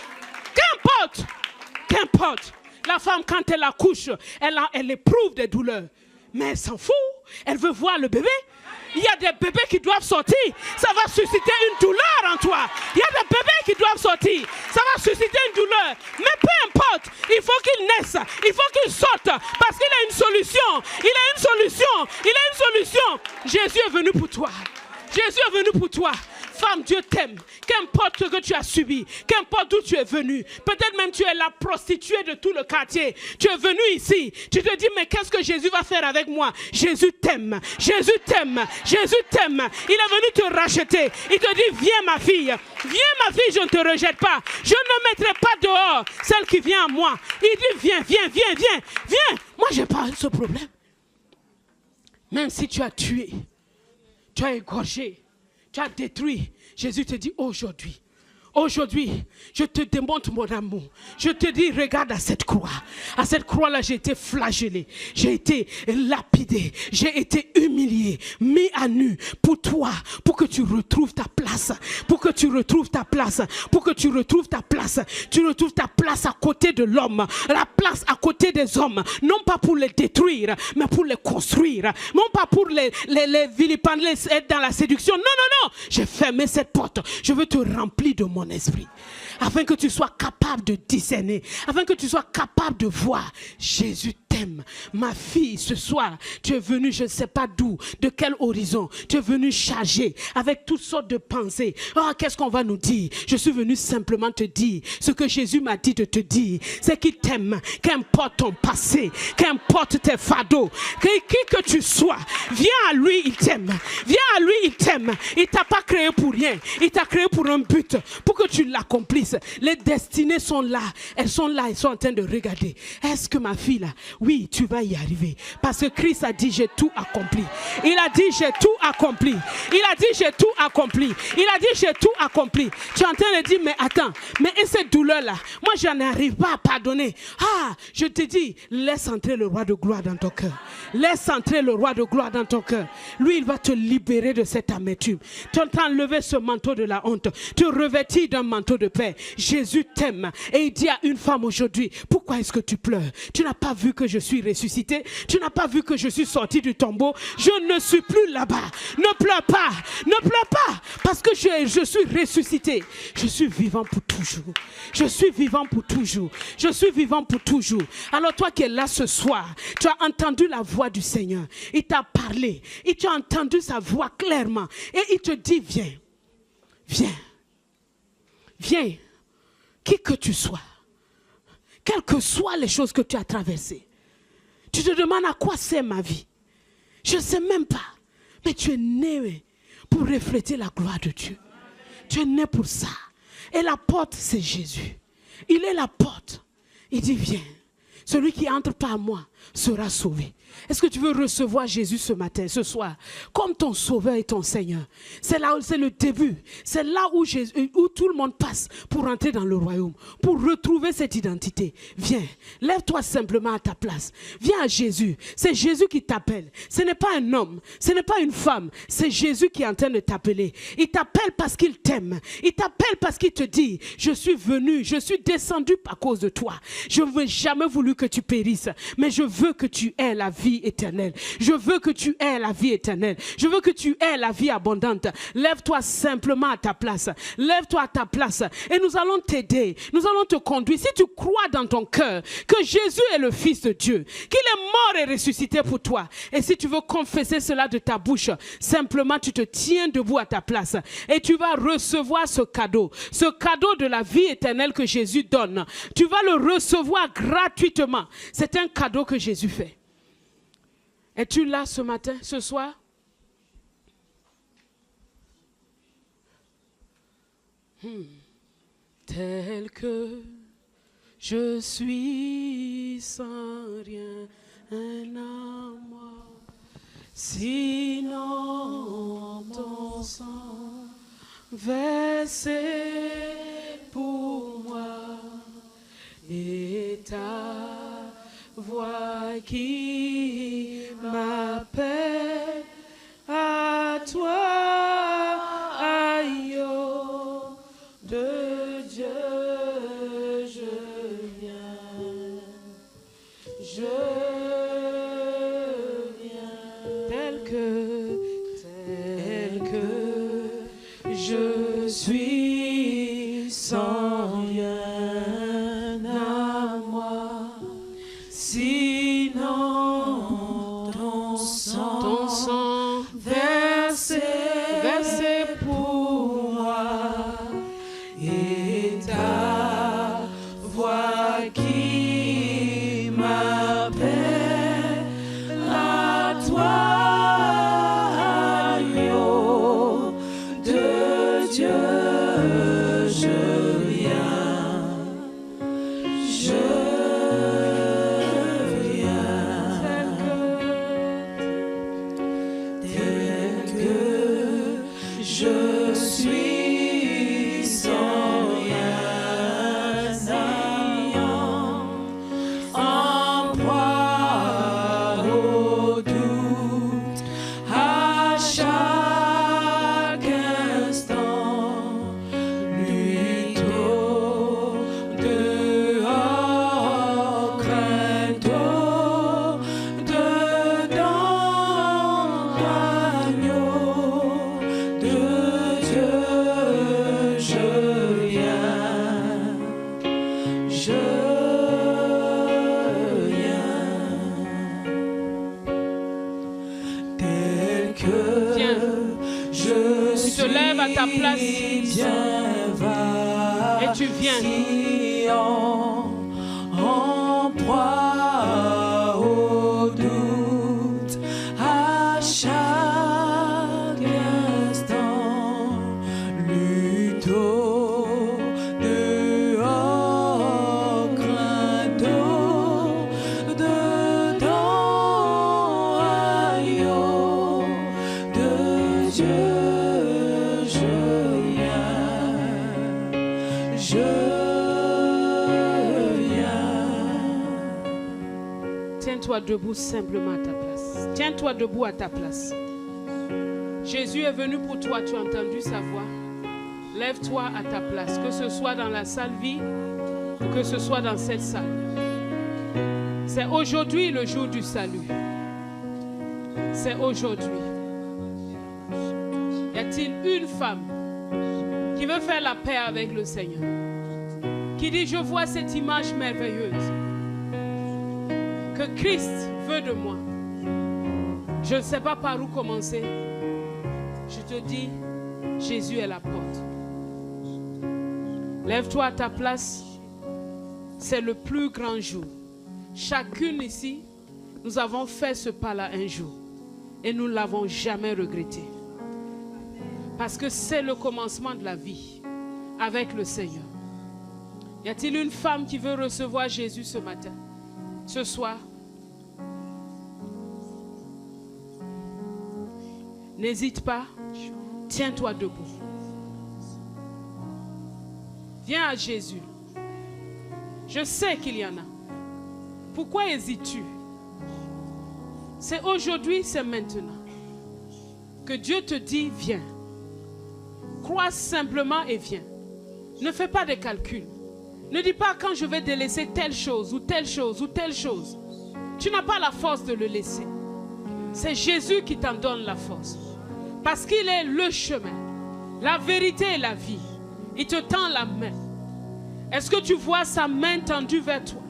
qu'importe. La femme, quand elle accouche, elle éprouve des douleurs, mais elle s'en fout. Elle veut voir le bébé. Il y a des bébés qui doivent sortir. Ça va susciter une douleur en toi. Il y a des bébés qui doivent sortir. Ça va susciter une douleur. Mais peu importe. Il faut qu'il naisse. Il faut qu'il sorte. Parce qu'il a une solution. Il a une solution. Jésus est venu pour toi. Jésus est venu pour toi. femme, Dieu t'aime. Qu'importe ce que tu as subi, qu'importe d'où tu es venu. Peut-être même tu es la prostituée de tout le quartier. Tu es venu ici. Tu te dis, mais qu'est-ce que Jésus va faire avec moi? Jésus t'aime. Jésus t'aime. Jésus t'aime. Il est venu te racheter. Il te dit, viens ma fille. Viens ma fille, je ne te rejette pas. Je ne mettrai pas dehors celle qui vient à moi. Il dit, viens, viens, viens, viens, viens. Moi, je n'ai pas ce problème. Même si tu as tué, tu as égorgé, tu as détruit, Jésus te dit aujourd'hui, je te démontre mon amour. Je te dis, regarde à cette croix. À cette croix-là, j'ai été flagellé. J'ai été lapidé. J'ai été humilié, mis à nu pour toi, pour que tu retrouves ta place. Pour que tu retrouves ta place. Pour que tu retrouves ta place. Tu retrouves ta place à côté de l'homme. La place à côté des hommes. Non pas pour les détruire, mais pour les construire. Non pas pour les vilipender, être dans la séduction. Non, non, non. J'ai fermé cette porte. Je veux te remplir de mon esprit, afin que tu sois capable de discerner, afin que tu sois capable de voir. Jésus t'aime. Ma fille, ce soir, tu es venue, je ne sais pas d'où, de quel horizon, tu es venue chargée avec toutes sortes de pensées. Oh, qu'est-ce qu'on va nous dire? Je suis venue simplement te dire ce que Jésus m'a dit de te dire, c'est qu'il t'aime. Qu'importe ton passé, qu'importe tes fardeaux, qui que tu sois, viens à lui, il t'aime. Viens à lui, il t'aime. Il t'a pas créé pour rien, il t'a créé pour un but, pour que tu l'accomplisses. Les destinées sont là, elles sont là, elles sont en train de regarder. Est-ce que ma fille là, oui, tu vas y arriver, parce que Christ a dit j'ai tout accompli. Il a dit j'ai tout accompli. Il a dit j'ai tout accompli. Il a dit j'ai tout accompli. Tu es en train de dire mais attends, mais et cette douleur là, moi je n'arrive pas à pardonner. Ah, je te dis, laisse entrer le roi de gloire dans ton cœur. Laisse entrer le roi de gloire dans ton cœur. Lui, il va te libérer de cette amertume. Tu enlever ce manteau de la honte, te revêtir d'un manteau de paix. Jésus t'aime et il dit à une femme aujourd'hui, pourquoi est-ce que tu pleures? Tu n'as pas vu que je suis ressuscité? Tu n'as pas vu que je suis sorti du tombeau? Je ne suis plus là-bas. Ne pleure pas, ne pleure pas, parce que je suis ressuscité. Je suis vivant pour toujours. Je suis vivant pour toujours. Je suis vivant pour toujours. Alors toi qui es là ce soir, tu as entendu la voix du Seigneur. Il t'a parlé et tu as entendu sa voix clairement et il te dit viens, viens, viens, qui que tu sois, quelles que soient les choses que tu as traversées. Tu te demandes à quoi sert ma vie. Je ne sais même pas, mais tu es né pour refléter la gloire de Dieu. Tu es né pour ça. Et la porte, c'est Jésus. Il est la porte. Il dit viens, celui qui entre par moi sera sauvé. Est-ce que tu veux recevoir Jésus ce matin, ce soir, comme ton sauveur et ton Seigneur? C'est là où c'est le début. C'est là où tout le monde passe pour entrer dans le royaume, pour retrouver cette identité. Viens, lève-toi simplement à ta place. Viens à Jésus. C'est Jésus qui t'appelle. Ce n'est pas un homme, ce n'est pas une femme. C'est Jésus qui est en train de t'appeler. Il t'appelle parce qu'il t'aime. Il t'appelle parce qu'il te dit, je suis venu, je suis descendu à cause de toi. Je n'ai jamais voulu que tu périsses, mais je veux que tu aies la vie éternelle. Je veux que tu aies la vie éternelle. Je veux que tu aies la vie abondante. Lève-toi simplement à ta place. Lève-toi à ta place et nous allons t'aider. Nous allons te conduire. Si tu crois dans ton cœur que Jésus est le Fils de Dieu, qu'il est mort et ressuscité pour toi, et si tu veux confesser cela de ta bouche, simplement tu te tiens debout à ta place et tu vas recevoir ce cadeau de la vie éternelle que Jésus donne. Tu vas le recevoir gratuitement. C'est un cadeau que Jésus fait. Es-tu là ce matin, ce soir? Tel que je suis sans rien à moi, sinon ton sang versé pour moi et ta voix qui m'appelle à toi, aïe, de Dieu je viens, tel que je suis sans rien à moi, sinon ton sang versé pour Viens. Tu te lèves à ta place et tu viens. En proie au doute à chaque instant, luttons dehors, craintons dedans, aïeux de Dieu, je viens. Tiens-toi debout simplement à ta place. Tiens-toi debout à ta place. Jésus est venu pour toi, tu as entendu sa voix. Lève-toi à ta place, que ce soit dans la salle vie ou que ce soit dans cette salle. C'est aujourd'hui le jour du salut. C'est aujourd'hui. Y a-t-il une femme qui veut faire la paix avec le Seigneur? Qui dit, je vois cette image merveilleuse que Christ veut de moi. Je ne sais pas par où commencer. Je te dis, Jésus est la porte. Lève-toi à ta place. C'est le plus grand jour. Chacune ici, nous avons fait ce pas-là un jour. Et nous ne l'avons jamais regretté. Parce que c'est le commencement de la vie avec le Seigneur. Y a-t-il une femme qui veut recevoir Jésus ce matin? Ce soir, n'hésite pas, tiens-toi debout. Viens à Jésus. Je sais qu'il y en a. Pourquoi hésites-tu? C'est aujourd'hui, c'est maintenant. Que Dieu te dit, viens. Crois simplement et viens. Ne fais pas de calculs. Ne dis pas quand je vais délaisser telle chose ou telle chose ou telle chose. Tu n'as pas la force de le laisser. C'est Jésus qui t'en donne la force. Parce qu'il est le chemin, la vérité et la vie. Il te tend la main. Est-ce que tu vois sa main tendue vers toi?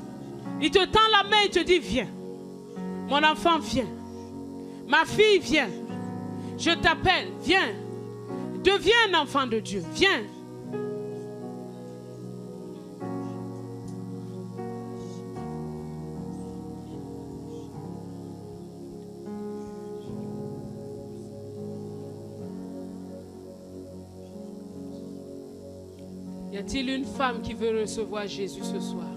Il te tend la main et te dit, viens. Mon enfant, viens. Ma fille, viens. Je t'appelle, viens. Deviens un enfant de Dieu, viens. Y a-t-il une femme qui veut recevoir Jésus ce soir?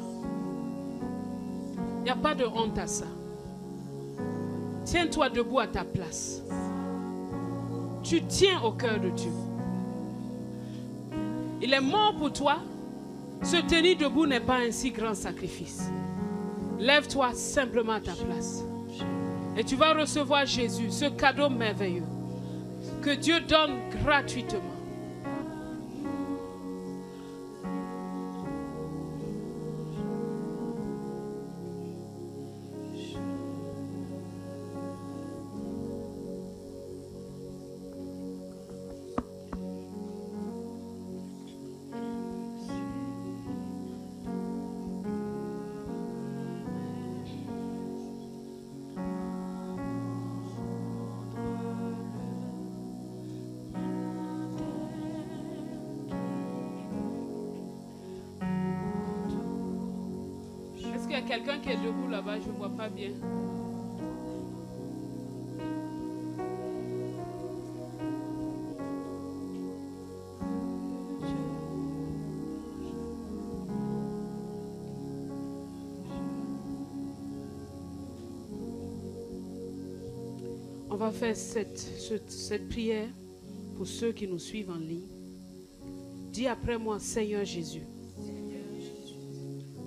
Il n'y a pas de honte à ça. Tiens-toi debout à ta place. Tu tiens au cœur de Dieu. Il est mort pour toi. Se tenir debout n'est pas un si grand sacrifice. Lève-toi simplement à ta place. Et tu vas recevoir Jésus, ce cadeau merveilleux que Dieu donne gratuitement. Il y a quelqu'un qui est debout là-bas, je ne vois pas bien. On va faire cette prière pour ceux qui nous suivent en ligne. Dis après moi, Seigneur Jésus.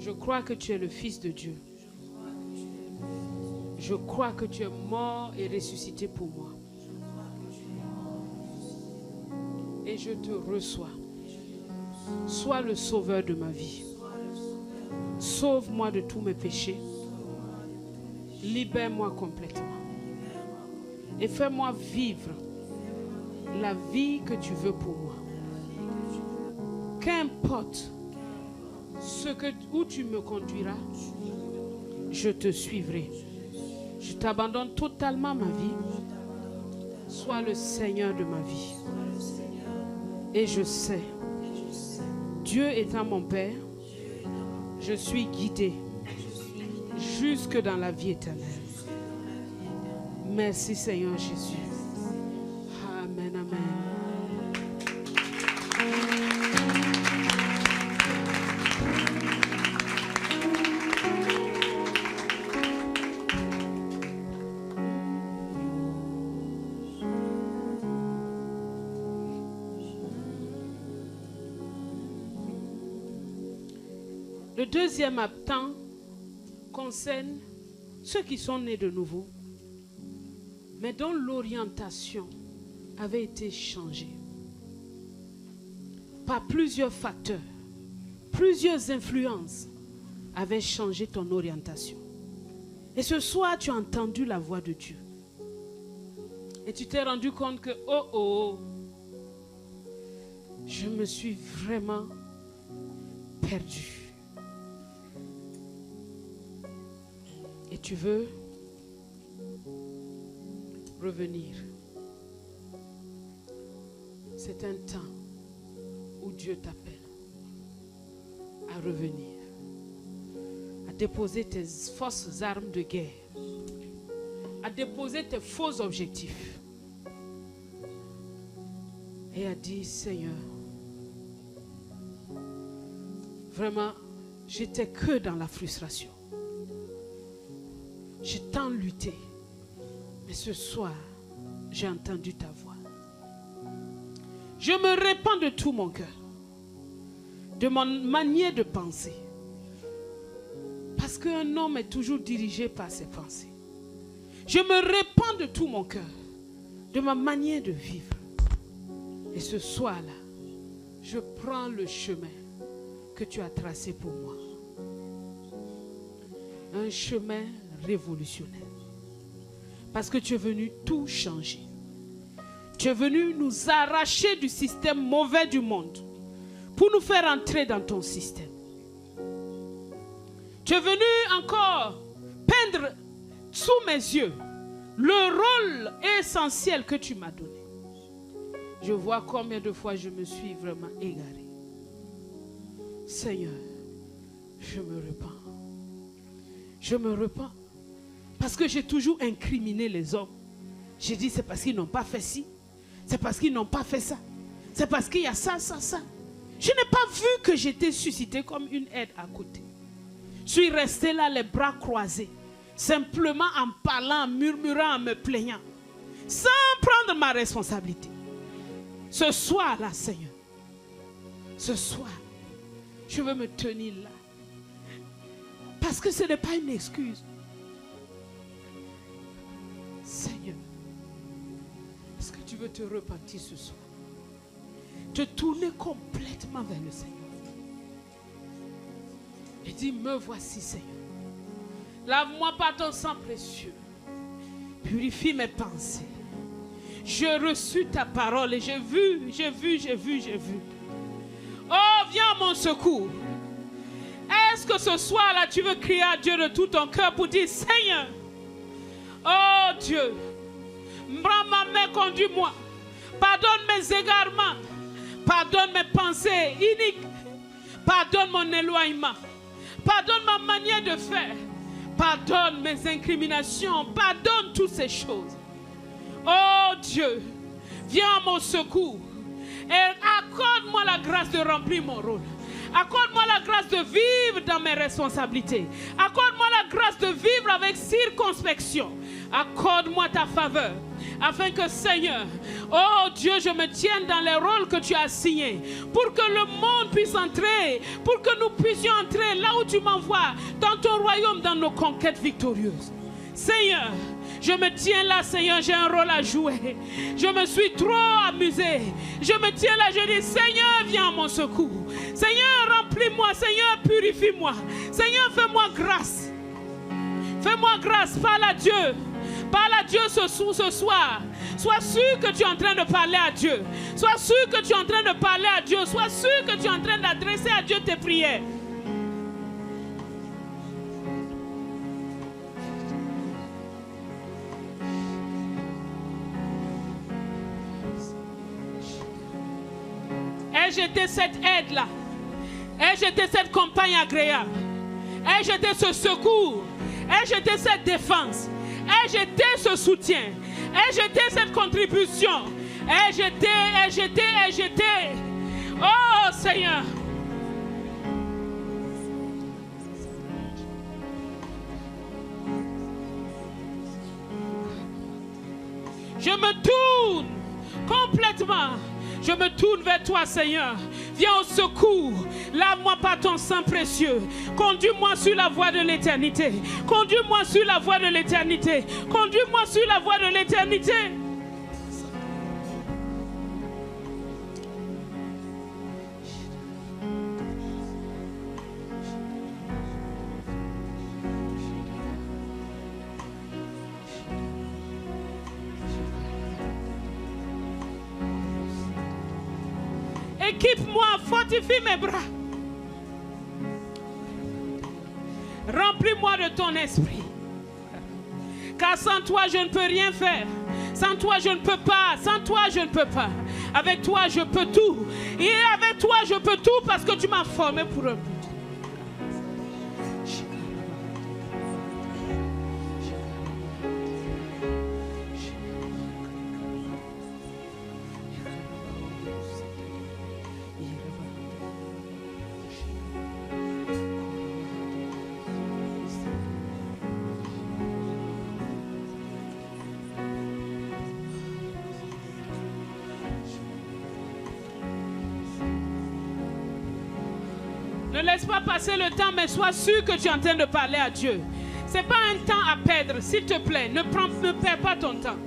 Je crois que tu es le Fils de Dieu. Je crois que tu es mort et ressuscité pour moi. Et je te reçois. Sois le sauveur de ma vie. Sauve-moi de tous mes péchés. Libère-moi complètement. Et fais-moi vivre la vie que tu veux pour moi. Qu'importe où tu me conduiras, je te suivrai. Je t'abandonne totalement ma vie. Sois le Seigneur de ma vie. Et je sais, Dieu étant mon Père, je suis guidé jusque dans la vie éternelle. Merci Seigneur Jésus. Amen, amen. Le deuxième temps concerne ceux qui sont nés de nouveau, mais dont l'orientation avait été changée par plusieurs facteurs, plusieurs influences avaient changé ton orientation. Et ce soir, tu as entendu la voix de Dieu. Et tu t'es rendu compte que, je me suis vraiment perdu. Et tu veux revenir. C'est un temps où Dieu t'appelle à revenir, à déposer tes fausses armes de guerre, à déposer tes faux objectifs et à dire, Seigneur, vraiment, j'étais que dans la frustration. J'ai tant lutté, mais ce soir, j'ai entendu ta voix. Je me répands de tout mon cœur, de mon manière de penser. Parce qu'un homme est toujours dirigé par ses pensées. Je me répands de tout mon cœur, de ma manière de vivre. Et ce soir-là, je prends le chemin que tu as tracé pour moi. Un chemin révolutionnaire. Parce que tu es venu tout changer. Tu es venu nous arracher du système mauvais du monde pour nous faire entrer dans ton système. Tu es venu encore peindre sous mes yeux le rôle essentiel que tu m'as donné. Je vois combien de fois je me suis vraiment égaré. Seigneur, je me repens. Je me repens. Parce que j'ai toujours incriminé les hommes. J'ai dit c'est parce qu'ils n'ont pas fait ci. C'est parce qu'ils n'ont pas fait ça. C'est parce qu'il y a ça, ça, ça. Je n'ai pas vu que j'étais suscité comme une aide à côté. Je suis resté là les bras croisés. Simplement en parlant, en murmurant, en me plaignant. Sans prendre ma responsabilité. Ce soir-là, Seigneur. Ce soir, je veux me tenir là. Parce que ce n'est pas une excuse. Seigneur, est-ce que tu veux te repentir ce soir? Te tourner complètement vers le Seigneur. Et dis, me voici, Seigneur. Lave-moi par ton sang précieux. Purifie mes pensées. J'ai reçu ta parole et j'ai vu. Oh, viens à mon secours. Est-ce que ce soir-là, tu veux crier à Dieu de tout ton cœur pour dire, Seigneur, oh Dieu, prends ma main, conduis-moi. Pardonne mes égarements. Pardonne mes pensées iniques. Pardonne mon éloignement. Pardonne ma manière de faire. Pardonne mes incriminations. Pardonne toutes ces choses. Oh Dieu, viens à mon secours. Et accorde-moi la grâce de remplir mon rôle. Accorde-moi la grâce de vivre dans mes responsabilités. Accorde-moi la grâce de vivre avec circonspection. Accorde-moi ta faveur. Afin que, Seigneur, oh Dieu, je me tienne dans les rôles que tu as signés. Pour que le monde puisse entrer. Pour que nous puissions entrer là où tu m'envoies. Dans ton royaume, dans nos conquêtes victorieuses. Seigneur, je me tiens là, Seigneur, j'ai un rôle à jouer. Je me suis trop amusé. Je me tiens là, je dis, Seigneur, viens à mon secours. Seigneur, remplis-moi. Seigneur, purifie-moi. Seigneur, fais-moi grâce. Fais-moi grâce, parle à Dieu. Parle à Dieu ce soir. Sois sûr que tu es en train de parler à Dieu. Sois sûr que tu es en train de parler à Dieu. Sois sûr que tu es en train d'adresser à Dieu tes prières. Ai jeté cette aide-là. Ai jeté cette compagne agréable. Ai jeté ce secours. Ai jeté cette défense. Ai jeté ce soutien. Ai jeté cette contribution. Ai jeté, ai jeté, ai jeté. Oh Seigneur. Je me tourne complètement. Je me tourne vers toi, Seigneur. Viens au secours. Lave-moi par ton sang précieux. Conduis-moi sur la voie de l'éternité. Conduis-moi sur la voie de l'éternité. Conduis-moi sur la voie de l'éternité. Équipe-moi, fortifie mes bras. Remplis-moi de ton esprit. Car sans toi, je ne peux rien faire. Sans toi, je ne peux pas. Sans toi, je ne peux pas. Avec toi, je peux tout. Et avec toi, je peux tout parce que tu m'as formé pour un but. Ne laisse pas passer le temps, mais sois sûr que tu es en train de parler à Dieu. Ce n'est pas un temps à perdre, s'il te plaît. Ne perds pas ton temps.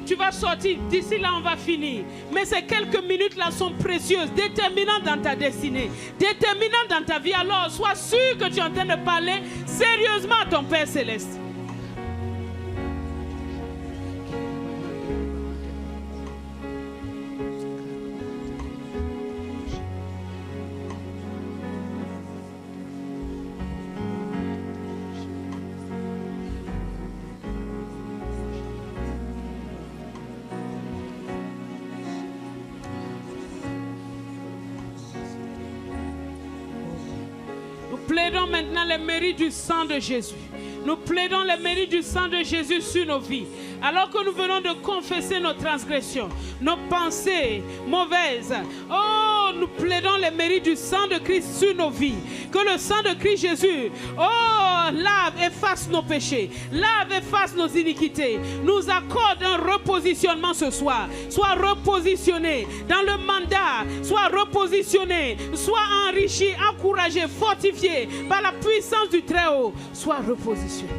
Tu vas sortir, d'ici là on va finir. Mais ces quelques minutes-là sont précieuses, déterminantes dans ta destinée, déterminantes dans ta vie. Alors sois sûr que tu es en train de parler sérieusement à ton Père Céleste. Plaidons maintenant les mérites du sang de Jésus. Nous plaidons les mérites du sang de Jésus sur nos vies. Alors que nous venons de confesser nos transgressions, nos pensées mauvaises. Oh, nous plaidons les mérites du sang de Christ sur nos vies. Que le sang de Christ Jésus, oh, lave, efface nos péchés. Lave, efface nos iniquités. Nous accorde un repositionnement ce soir. Sois repositionné dans le mandat. Sois repositionné. Sois enrichi, encouragé, fortifié par la puissance du Très-Haut. Sois repositionné.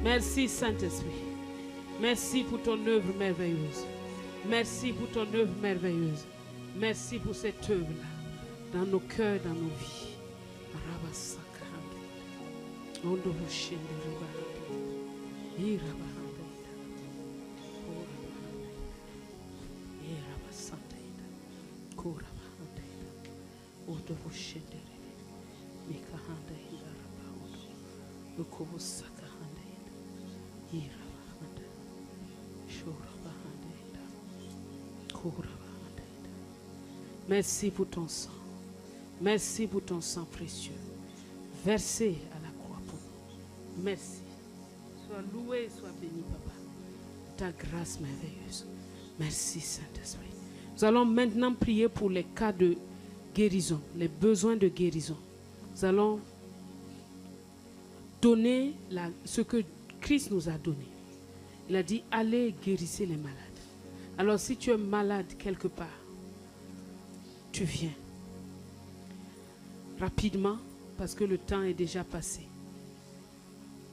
Merci Saint-Esprit. Merci pour ton œuvre merveilleuse. Merci pour ton œuvre merveilleuse. Merci pour cette œuvre-là dans nos cœurs, dans nos vies. Merci pour ton sang. Merci pour ton sang précieux. Versé à la croix pour nous. Merci. Sois loué, sois béni, Papa. Ta grâce merveilleuse. Merci, Saint-Esprit. Nous allons maintenant prier pour les cas de guérison, les besoins de guérison. Nous allons donner ce que Christ nous a donné. Il a dit, allez guérissez les malades. Alors si tu es malade quelque part, tu viens rapidement parce que le temps est déjà passé.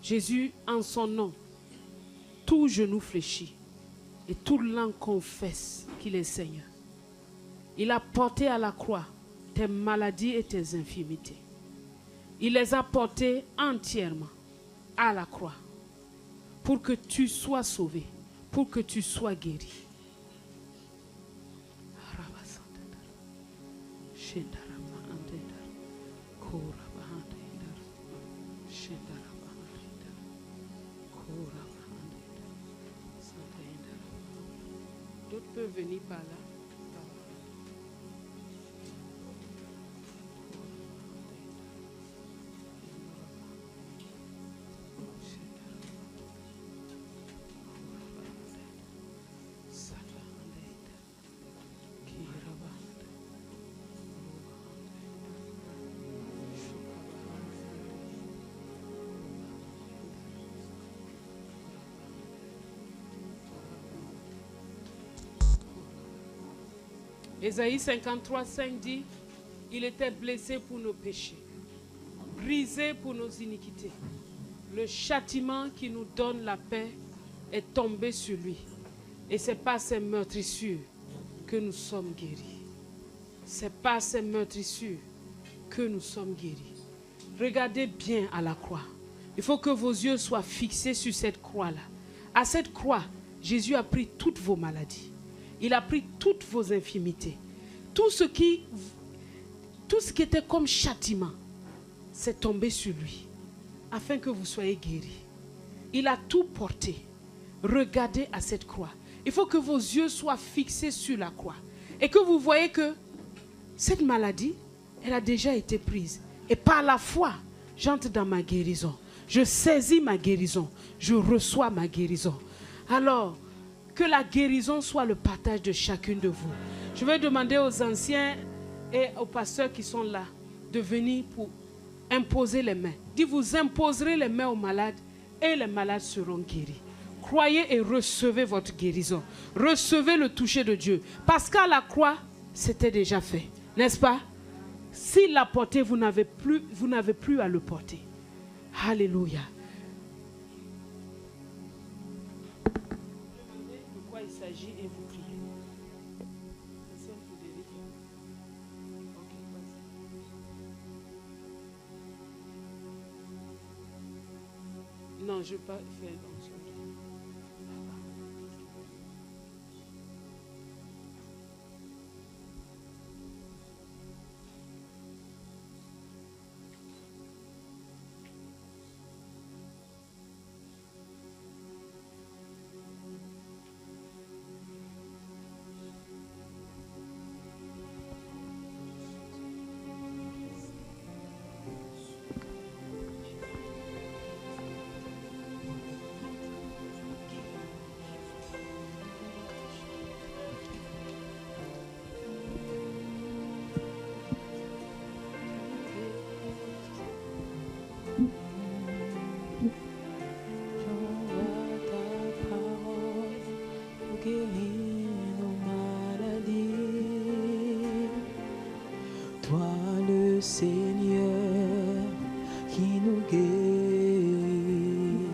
Jésus, en son nom, tout genou fléchit et toute langue confesse qu'il est Seigneur. Il a porté à la croix tes maladies et tes infirmités. Il les a portées entièrement à la croix pour que tu sois sauvé, pour que tu sois guéri. D'autres peuvent venir par là. Ésaïe 53, 5 dit, il était blessé pour nos péchés, brisé pour nos iniquités. Le châtiment qui nous donne la paix est tombé sur lui. Et c'est par ses meurtrissures que nous sommes guéris. C'est par ces meurtrissures que nous sommes guéris. Regardez bien à la croix. Il faut que vos yeux soient fixés sur cette croix-là. À cette croix, Jésus a pris toutes vos maladies. Il a pris toutes vos infirmités. Tout ce qui était comme châtiment, c'est tombé sur lui, afin que vous soyez guéris. Il a tout porté. Regardez à cette croix. Il faut que vos yeux soient fixés sur la croix. Et que vous voyez que cette maladie, elle a déjà été prise. Et par la foi, j'entre dans ma guérison. Je saisis ma guérison. Je reçois ma guérison. Alors, que la guérison soit le partage de chacune de vous. Je vais demander aux anciens et aux pasteurs qui sont là de venir pour imposer les mains. Dis, vous imposerez les mains aux malades et les malades seront guéris. Croyez et recevez votre guérison. Recevez le toucher de Dieu. Parce qu'à la croix, c'était déjà fait. N'est-ce pas? S'il l'a porté, vous n'avez plus à le porter. Alléluia. De quoi il s'agit et vous priez. Non, je ne vais pas faire dans ce cas. Seigneur qui nous guérit.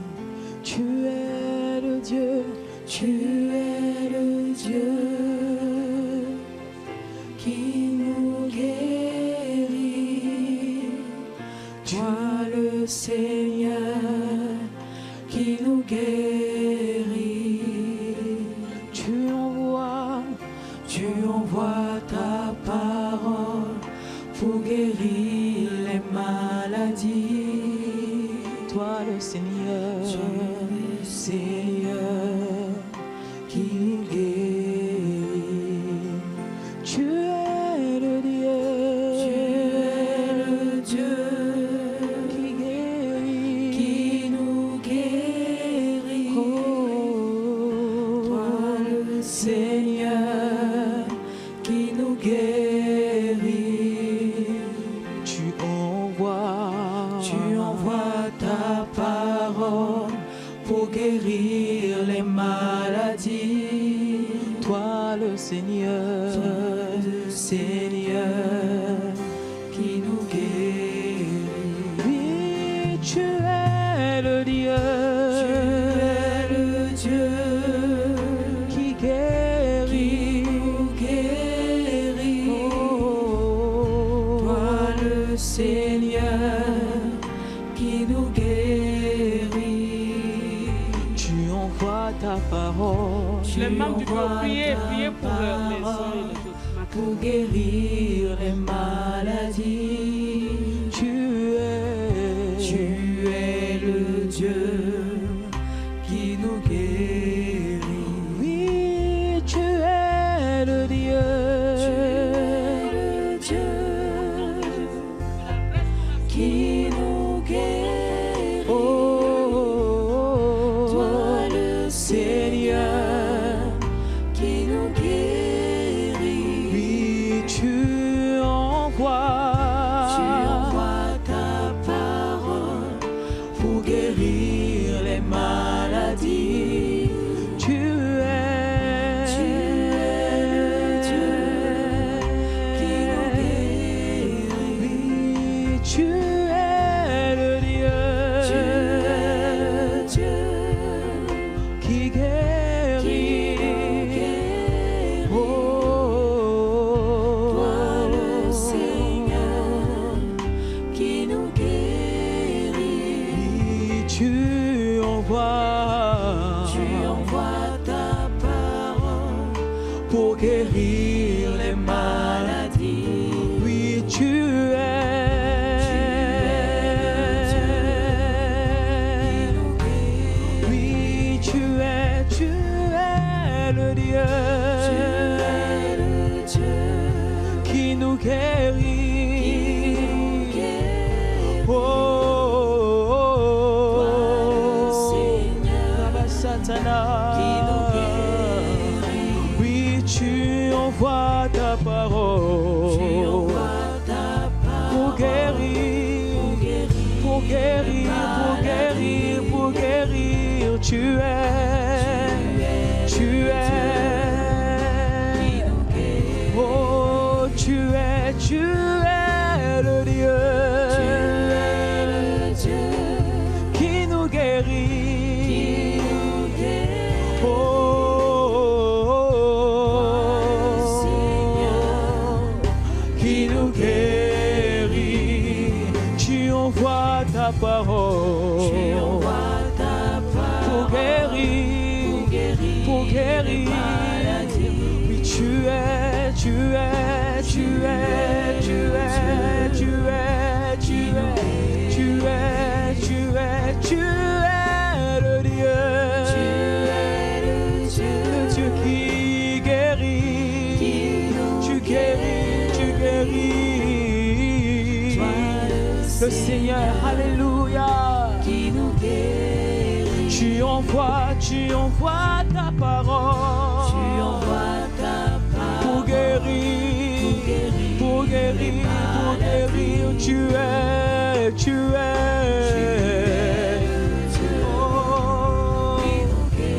Tu es le Dieu, tu es le Dieu qui nous guérit. Toi le Seigneur qui nous guérit. Tu envoies ta parole pour guérir les maladies. Toi le Seigneur, qui nous guérit. Tu es le Dieu, qui guérit, qui nous guérit. Oh, toi le Seigneur, qui nous guérit. Tu envoies ta parole pour guérir les maladies. Toi le Seigneur, qui nous guérit. Oui, tu es le Dieu, qui guérit, Oh, toi le Seigneur qui nous guérit. Tu ta parole. Les membres du corps, priez pour leurs maisons et les autres. Pour guérir les maladies. Tu es le Dieu qui nous guérit. Oui, tu es le Dieu. Tu es le Dieu qui nous guérit. Oh, toi le Seigneur qui nous guérit. Oui, tu envoies ta parole pour guérir les maladies. Tu es le Dieu qui nous guérit. Oui, tu es le Dieu. Tu es le Dieu qui guérit. Oh, toi le Seigneur qui nous guérit. Oui, tu envoies ta parole pour guérir les maladies. Oui, tu es. Oui, tu es le Dieu. Tu es le Dieu qui nous guérit. Oh, Seigneur, Satana, qui nous guérit. Oui, tu envoies ta parole. Tu envoies ta parole pour guérir, pour guérir, pour guérir, pour guérir. Tu es. Oh, tu es le Dieu. Tu es le Dieu qui nous guérit. Oh, Seigneur, qui nous guérit. Tu envoies ta parole. Tu envoies ta parole pour guérir, pour guérir. Oui, tu es, tu es, tu es, tu es, tu es, tu es, tu es, tu es, tu es le Dieu. Tu es le Dieu qui guérit. Tu guéris, tu guéris. Le Seigneur, alléluia, qui nous guérit. Tu envoies ta parole. Tu envoies ta parole pour guérir, pour guérir, pour guérir. Tu es, tu es. Oh, qui nous guérit.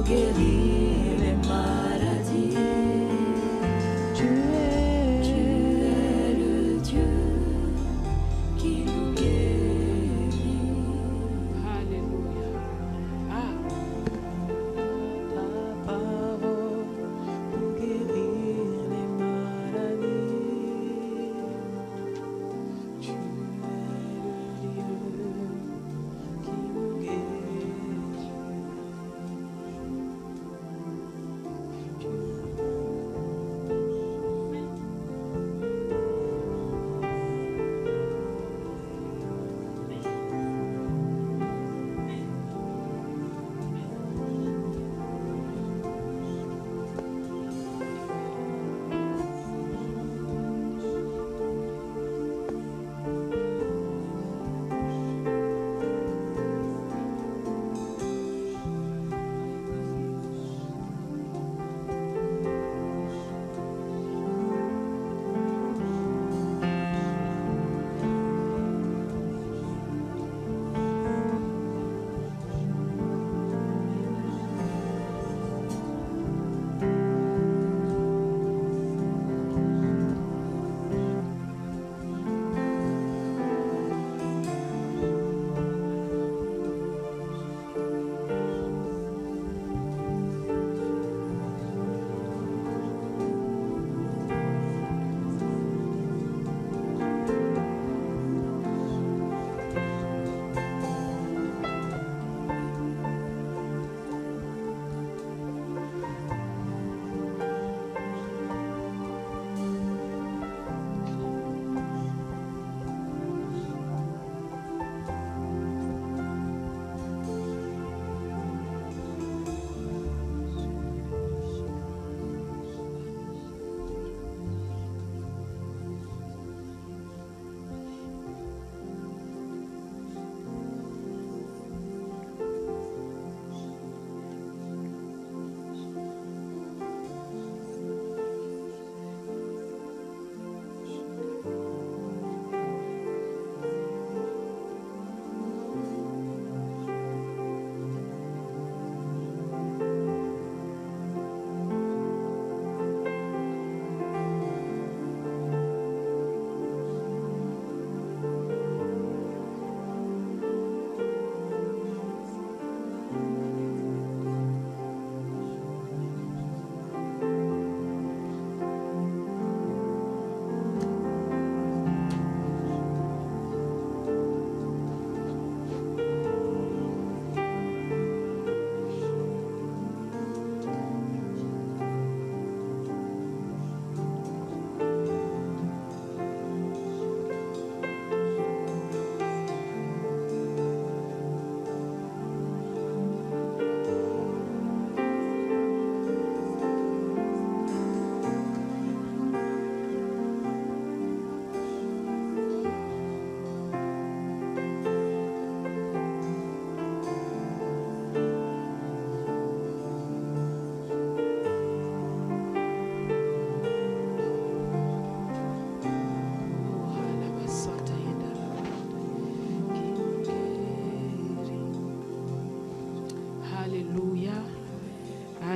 guérir les maladies. Tu es le Dieu qui nous guérit. Alléluia. Ah. Ta parole pour guérir les maladies. Tu es le Dieu qui nous guérit.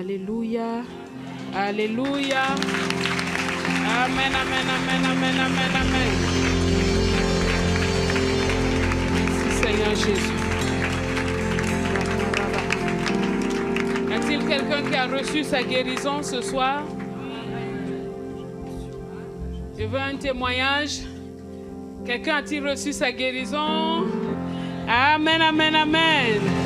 Alléluia. Alléluia. Amen, amen, amen, amen, amen, amen. Merci Seigneur Jésus. Y a-t-il quelqu'un qui a reçu sa guérison ce soir? Je veux un témoignage. Quelqu'un a-t-il reçu sa guérison? Amen, amen, amen.